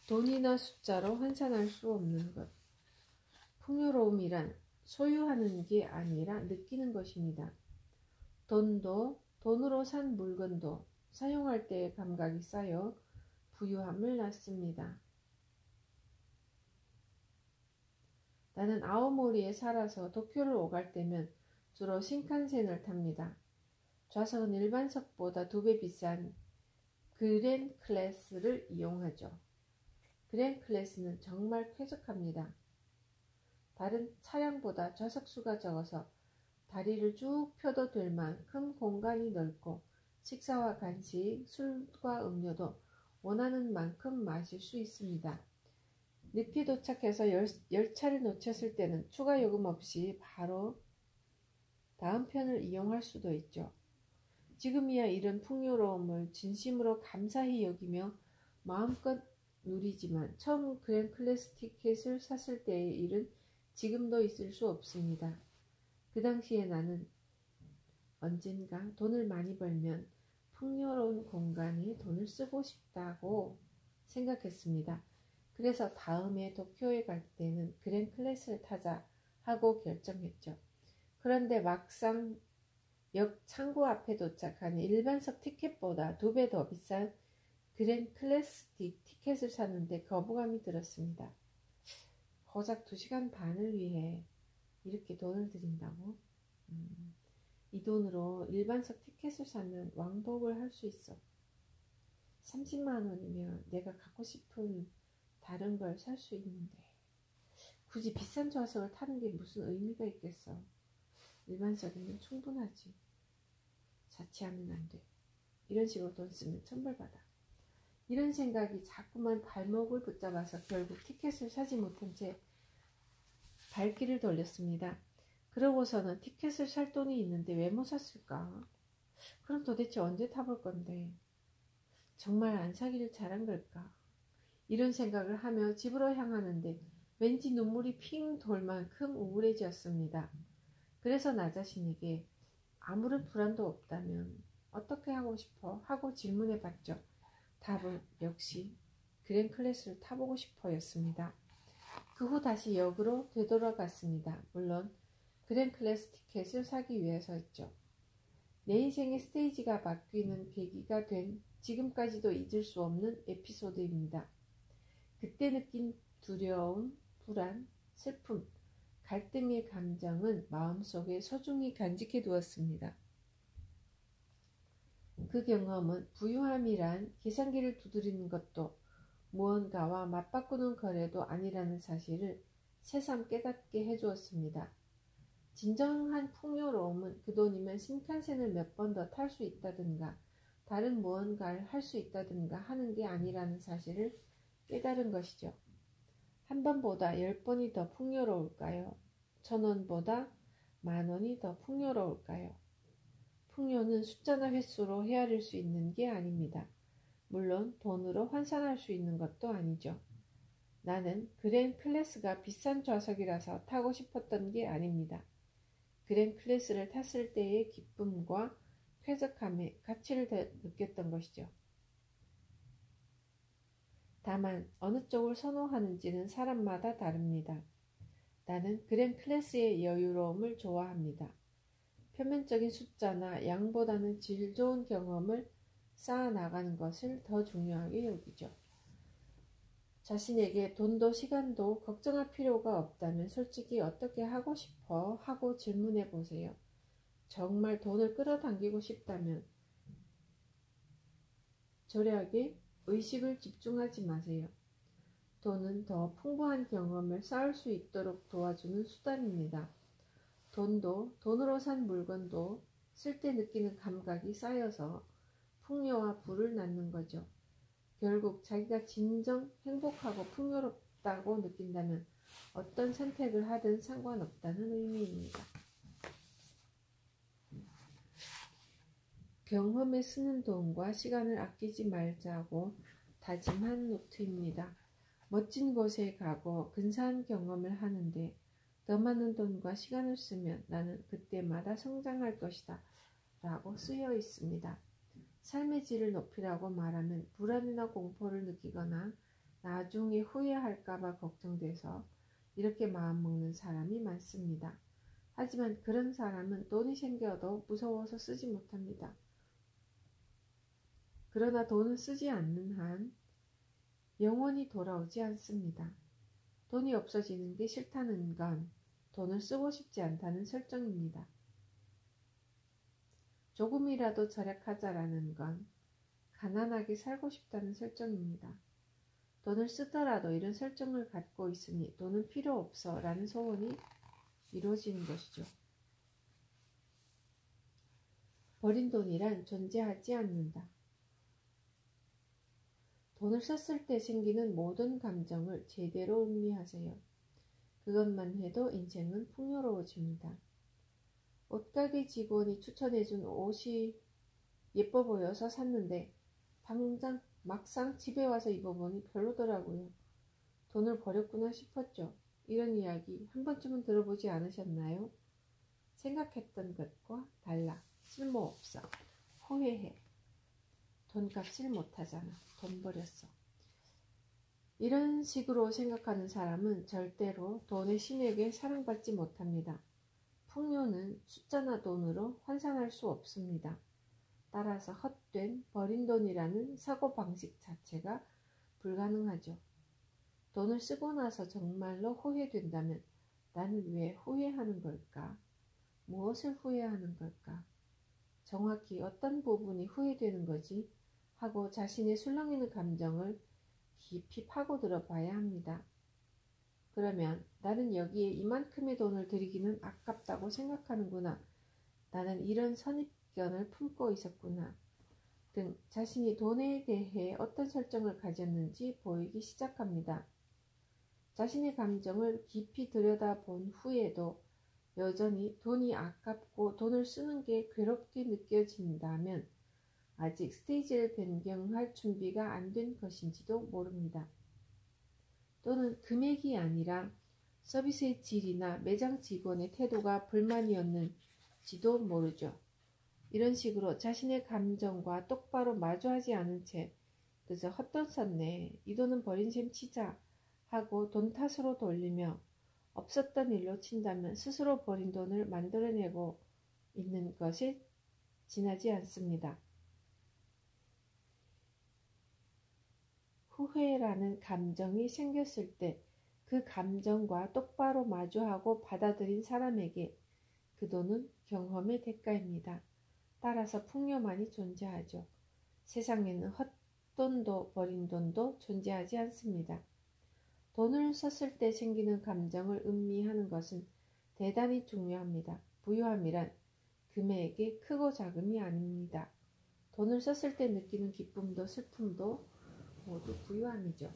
돈이나 숫자로 환산할 수 없는 것. 풍요로움이란 소유하는 게 아니라 느끼는 것입니다. 돈도 돈으로 산 물건도 사용할 때의 감각이 쌓여 부유함을 낳습니다. 나는 아오모리에 살아서 도쿄를 오갈 때면 주로 신칸센을 탑니다. 좌석은 일반석보다 2배 비싼 그랜 클래스를 이용하죠. 그랜 클래스는 정말 쾌적합니다. 다른 차량보다 좌석수가 적어서 다리를 쭉 펴도 될 만큼 공간이 넓고 식사와 간식, 술과 음료도 원하는 만큼 마실 수 있습니다. 늦게 도착해서 열차를 놓쳤을 때는 추가 요금 없이 바로 다음 편을 이용할 수도 있죠. 지금이야 이런 풍요로움을 진심으로 감사히 여기며 마음껏 누리지만 처음 그랜 클래스 티켓을 샀을 때의 일은 지금도 있을 수 없습니다. 그 당시에 나는 언젠가 돈을 많이 벌면 풍요로운 공간에 돈을 쓰고 싶다고 생각했습니다. 그래서 다음에 도쿄에 갈 때는 그랜 클래스를 타자 하고 결정했죠. 그런데 막상 역 창구 앞에 도착한 일반석 티켓보다 2배 더 비싼 그랜 클래스 티켓을 샀는데 거부감이 들었습니다. 고작 2시간 반을 위해 이렇게 돈을 들인다고? 이 돈으로 일반석 티켓을 사면 왕복을 할 수 있어. 30만 원이면 내가 갖고 싶은 다른 걸 살 수 있는데 굳이 비싼 좌석을 타는 게 무슨 의미가 있겠어. 일반석이면 충분하지. 자취하면 안 돼. 이런 식으로 돈 쓰면 천벌받아. 이런 생각이 자꾸만 발목을 붙잡아서 결국 티켓을 사지 못한 채 발길을 돌렸습니다. 그러고서는 티켓을 살 돈이 있는데 왜 못 샀을까? 그럼 도대체 언제 타볼 건데? 정말 안 사기를 잘한 걸까? 이런 생각을 하며 집으로 향하는데 왠지 눈물이 핑 돌 만큼 우울해졌습니다. 그래서 나 자신에게 아무런 불안도 없다면 어떻게 하고 싶어? 하고 질문해 봤죠. 답은 역시 그랜 클래스를 타보고 싶어였습니다. 그 후 다시 역으로 되돌아갔습니다. 물론 그랜 클래스 티켓을 사기 위해서였죠. 내 인생의 스테이지가 바뀌는 계기가 된 지금까지도 잊을 수 없는 에피소드입니다. 그때 느낀 두려움, 불안, 슬픔, 갈등의 감정은 마음속에 소중히 간직해 두었습니다. 그 경험은 부유함이란 계산기를 두드리는 것도 무언가와 맞바꾸는 거래도 아니라는 사실을 새삼 깨닫게 해주었습니다. 진정한 풍요로움은 그 돈이면 신칸센을 몇 번 더 탈 수 있다든가 다른 무언가를 할 수 있다든가 하는 게 아니라는 사실을 깨달은 것이죠. 한 번보다 10번이 더 풍요로울까요? 1000원보다 10,000원이 더 풍요로울까요? 풍요는 숫자나 횟수로 헤아릴 수 있는 게 아닙니다. 물론 돈으로 환산할 수 있는 것도 아니죠. 나는 그랜 클래스가 비싼 좌석이라서 타고 싶었던 게 아닙니다. 그랜 클래스를 탔을 때의 기쁨과 쾌적함의 가치를 느꼈던 것이죠. 다만 어느 쪽을 선호하는지는 사람마다 다릅니다. 나는 그랜 클래스의 여유로움을 좋아합니다. 표면적인 숫자나 양보다는 질 좋은 경험을 쌓아나가는 것을 더 중요하게 여기죠. 자신에게 돈도 시간도 걱정할 필요가 없다면 솔직히 어떻게 하고 싶어? 하고 질문해 보세요. 정말 돈을 끌어당기고 싶다면 절약에 의식을 집중하지 마세요. 돈은 더 풍부한 경험을 쌓을 수 있도록 도와주는 수단입니다. 돈도 돈으로 산 물건도 쓸 때 느끼는 감각이 쌓여서 풍요와 부를 낳는 거죠. 결국 자기가 진정 행복하고 풍요롭다고 느낀다면 어떤 선택을 하든 상관없다는 의미입니다. 경험에 쓰는 돈과 시간을 아끼지 말자고 다짐한 노트입니다. 멋진 곳에 가고 근사한 경험을 하는데 더 많은 돈과 시간을 쓰면 나는 그때마다 성장할 것이다 라고 쓰여 있습니다. 삶의 질을 높이라고 말하면 불안이나 공포를 느끼거나 나중에 후회할까봐 걱정돼서 이렇게 마음먹는 사람이 많습니다. 하지만 그런 사람은 돈이 생겨도 무서워서 쓰지 못합니다. 그러나 돈을 쓰지 않는 한 영원히 돌아오지 않습니다. 돈이 없어지는 게 싫다는 건 돈을 쓰고 싶지 않다는 설정입니다. 조금이라도 절약하자라는 건 가난하게 살고 싶다는 설정입니다. 돈을 쓰더라도 이런 설정을 갖고 있으니 돈은 필요 없어 라는 소원이 이루어지는 것이죠. 버린 돈이란 존재하지 않는다. 돈을 썼을 때 생기는 모든 감정을 제대로 음미하세요. 그것만 해도 인생은 풍요로워집니다. 옷가게 직원이 추천해준 옷이 예뻐 보여서 샀는데 막상 집에 와서 입어보니 별로더라고요. 돈을 버렸구나 싶었죠. 이런 이야기 한 번쯤은 들어보지 않으셨나요? 생각했던 것과 달라. 쓸모없어. 후회해. 돈값을 못하잖아. 돈 버렸어. 이런 식으로 생각하는 사람은 절대로 돈의 신에게 사랑받지 못합니다. 풍요는 숫자나 돈으로 환산할 수 없습니다. 따라서 헛된 버린 돈이라는 사고방식 자체가 불가능하죠. 돈을 쓰고 나서 정말로 후회된다면 나는 왜 후회하는 걸까? 무엇을 후회하는 걸까? 정확히 어떤 부분이 후회되는 거지? 하고 자신의 술렁이는 감정을 깊이 파고들어 봐야 합니다. 그러면 나는 여기에 이만큼의 돈을 들이기는 아깝다고 생각하는구나. 나는 이런 선입견을 품고 있었구나. 등 자신이 돈에 대해 어떤 설정을 가졌는지 보이기 시작합니다. 자신의 감정을 깊이 들여다본 후에도 여전히 돈이 아깝고 돈을 쓰는 게 괴롭게 느껴진다면 아직 스테이지를 변경할 준비가 안 된 것인지도 모릅니다. 또는 금액이 아니라 서비스의 질이나 매장 직원의 태도가 불만이었는지도 모르죠. 이런 식으로 자신의 감정과 똑바로 마주하지 않은 채 그저 헛돈 썼네, 이 돈은 버린 셈 치자 하고 돈 탓으로 돌리며 없었던 일로 친다면 스스로 버린 돈을 만들어내고 있는 것이 지나지 않습니다. 후회라는 감정이 생겼을 때 그 감정과 똑바로 마주하고 받아들인 사람에게 그 돈은 경험의 대가입니다. 따라서 풍요만이 존재하죠. 세상에는 헛돈도 버린 돈도 존재하지 않습니다. 돈을 썼을 때 생기는 감정을 음미하는 것은 대단히 중요합니다. 부유함이란 금액의 크고 작음이 아닙니다. 돈을 썼을 때 느끼는 기쁨도 슬픔도 모두 부유함이죠.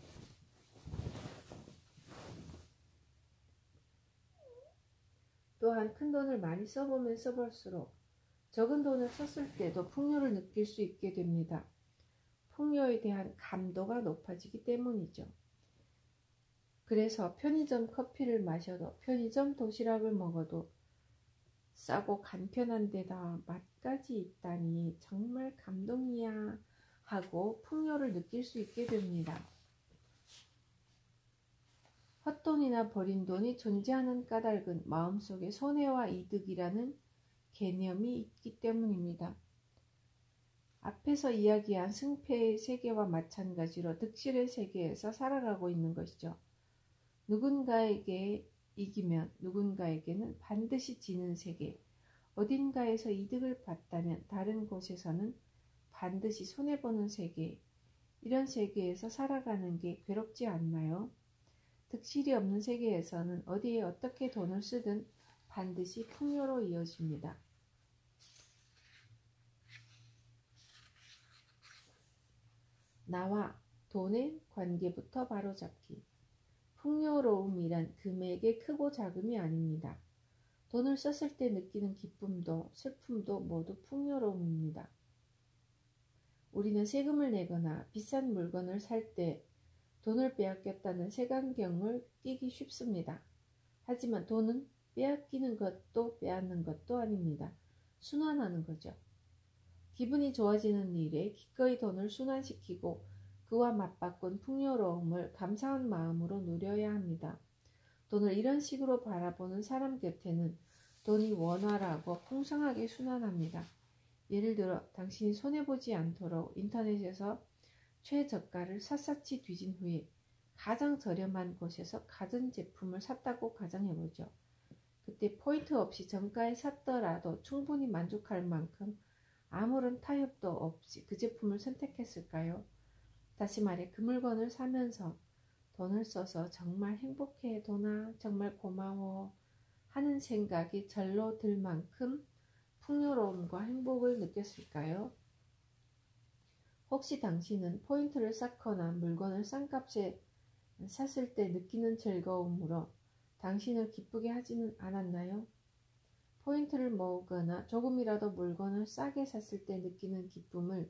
또한 큰 돈을 많이 써보면 써볼수록 적은 돈을 썼을 때도 풍요를 느낄 수 있게 됩니다. 풍요에 대한 감도가 높아지기 때문이죠. 그래서 편의점 커피를 마셔도 편의점 도시락을 먹어도 싸고 간편한 데다 맛까지 있다니 정말 감동이야 하고 풍요를 느낄 수 있게 됩니다. 헛돈이나 버린 돈이 존재하는 까닭은 마음속에 손해와 이득이라는 개념이 있기 때문입니다. 앞에서 이야기한 승패의 세계와 마찬가지로 득실의 세계에서 살아가고 있는 것이죠. 누군가에게 이기면 누군가에게는 반드시 지는 세계, 어딘가에서 이득을 봤다면 다른 곳에서는 반드시 손해보는 세계, 이런 세계에서 살아가는 게 괴롭지 않나요? 득실이 없는 세계에서는 어디에 어떻게 돈을 쓰든 반드시 풍요로 이어집니다. 나와 돈의 관계부터 바로잡기. 풍요로움이란 금액의 크고 작음이 아닙니다. 돈을 썼을 때 느끼는 기쁨도 슬픔도 모두 풍요로움입니다. 우리는 세금을 내거나 비싼 물건을 살 때 돈을 빼앗겼다는 색안경을 끼기 쉽습니다. 하지만 돈은 빼앗기는 것도 빼앗는 것도 아닙니다. 순환하는 거죠. 기분이 좋아지는 일에 기꺼이 돈을 순환시키고 그와 맞바꾼 풍요로움을 감사한 마음으로 누려야 합니다. 돈을 이런 식으로 바라보는 사람 곁에는 돈이 원활하고 풍성하게 순환합니다. 예를 들어 당신이 손해보지 않도록 인터넷에서 최저가를 샅샅이 뒤진 후에 가장 저렴한 곳에서 가전제품을 샀다고 가정해보죠. 그때 포인트 없이 정가에 샀더라도 충분히 만족할 만큼 아무런 타협도 없이 그 제품을 선택했을까요? 다시 말해 그 물건을 사면서 돈을 써서 정말 행복해 돈아 정말 고마워 하는 생각이 절로 들 만큼 풍요로움과 행복을 느꼈을까요? 혹시 당신은 포인트를 쌓거나 물건을 싼 값에 샀을 때 느끼는 즐거움으로 당신을 기쁘게 하지는 않았나요? 포인트를 모으거나 조금이라도 물건을 싸게 샀을 때 느끼는 기쁨을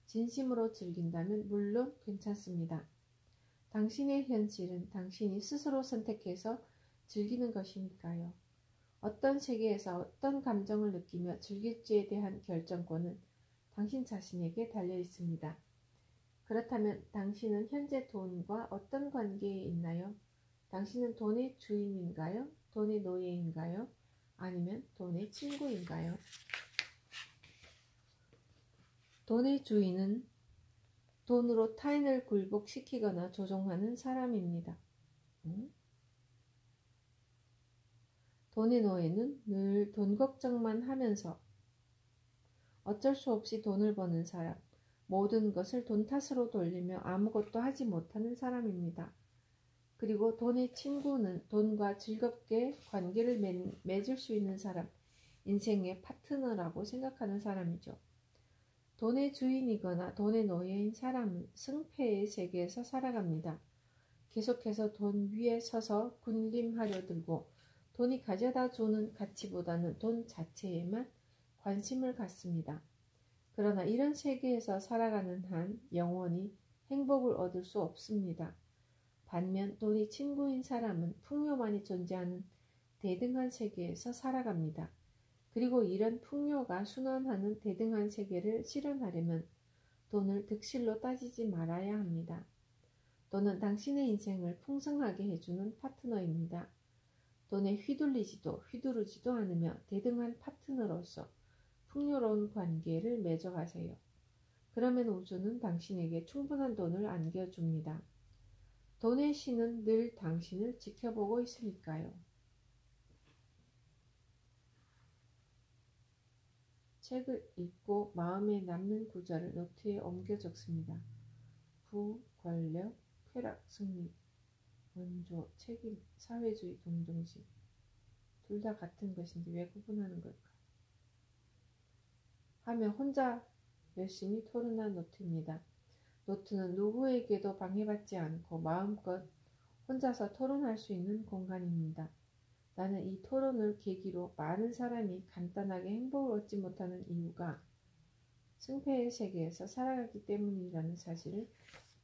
진심으로 즐긴다면 물론 괜찮습니다. 당신의 현실은 당신이 스스로 선택해서 즐기는 것이니까요. 어떤 세계에서 어떤 감정을 느끼며 즐길지에 대한 결정권은 당신 자신에게 달려 있습니다. 그렇다면 당신은 현재 돈과 어떤 관계에 있나요? 당신은 돈의 주인인가요? 돈의 노예인가요? 아니면 돈의 친구인가요? 돈의 주인은 돈으로 타인을 굴복시키거나 조종하는 사람입니다. 돈의 노예는 늘 돈 걱정만 하면서 어쩔 수 없이 돈을 버는 사람, 모든 것을 돈 탓으로 돌리며 아무것도 하지 못하는 사람입니다. 그리고 돈의 친구는 돈과 즐겁게 관계를 맺을 수 있는 사람, 인생의 파트너라고 생각하는 사람이죠. 돈의 주인이거나 돈의 노예인 사람은 승패의 세계에서 살아갑니다. 계속해서 돈 위에 서서 군림하려 들고 돈이 가져다 주는 가치보다는 돈 자체에만 관심을 갖습니다. 그러나 이런 세계에서 살아가는 한 영원히 행복을 얻을 수 없습니다. 반면 돈이 친구인 사람은 풍요만이 존재하는 대등한 세계에서 살아갑니다. 그리고 이런 풍요가 순환하는 대등한 세계를 실현하려면 돈을 득실로 따지지 말아야 합니다. 돈은 당신의 인생을 풍성하게 해주는 파트너입니다. 돈에 휘둘리지도 휘두르지도 않으며 대등한 파트너로서 풍요로운 관계를 맺어가세요. 그러면 우주는 당신에게 충분한 돈을 안겨줍니다. 돈의 신은 늘 당신을 지켜보고 있으니까요. 책을 읽고 마음에 남는 구절을 노트에 옮겨 적습니다. 부, 권력, 쾌락, 승리, 원조, 책임, 사회주의, 동정심. 둘 다 같은 것인데 왜 구분하는 걸까? 하며 혼자 열심히 토론한 노트입니다. 노트는 누구에게도 방해받지 않고 마음껏 혼자서 토론할 수 있는 공간입니다. 나는 이 토론을 계기로 많은 사람이 간단하게 행복을 얻지 못하는 이유가 승패의 세계에서 살아가기 때문이라는 사실을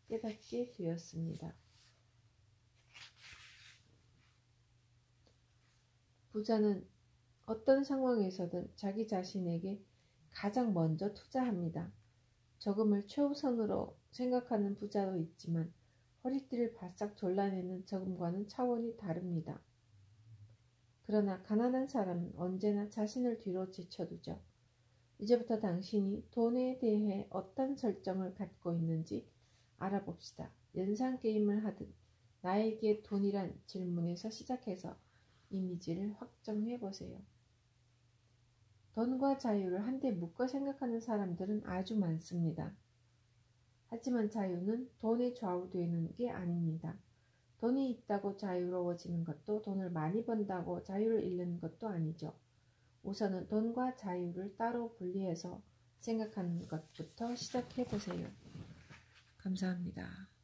깨닫게 되었습니다. 부자는 어떤 상황에서든 자기 자신에게 가장 먼저 투자합니다. 저금을 최우선으로 생각하는 부자도 있지만 허리띠를 바싹 졸라내는 저금과는 차원이 다릅니다. 그러나 가난한 사람은 언제나 자신을 뒤로 제쳐두죠. 이제부터 당신이 돈에 대해 어떤 설정을 갖고 있는지 알아봅시다. 연상게임을 하듯 나에게 돈이란 질문에서 시작해서 이미지를 확정해보세요. 돈과 자유를 한데 묶어 생각하는 사람들은 아주 많습니다. 하지만 자유는 돈에 좌우되는 게 아닙니다. 돈이 있다고 자유로워지는 것도 돈을 많이 번다고 자유를 잃는 것도 아니죠. 우선은 돈과 자유를 따로 분리해서 생각하는 것부터 시작해보세요. 감사합니다.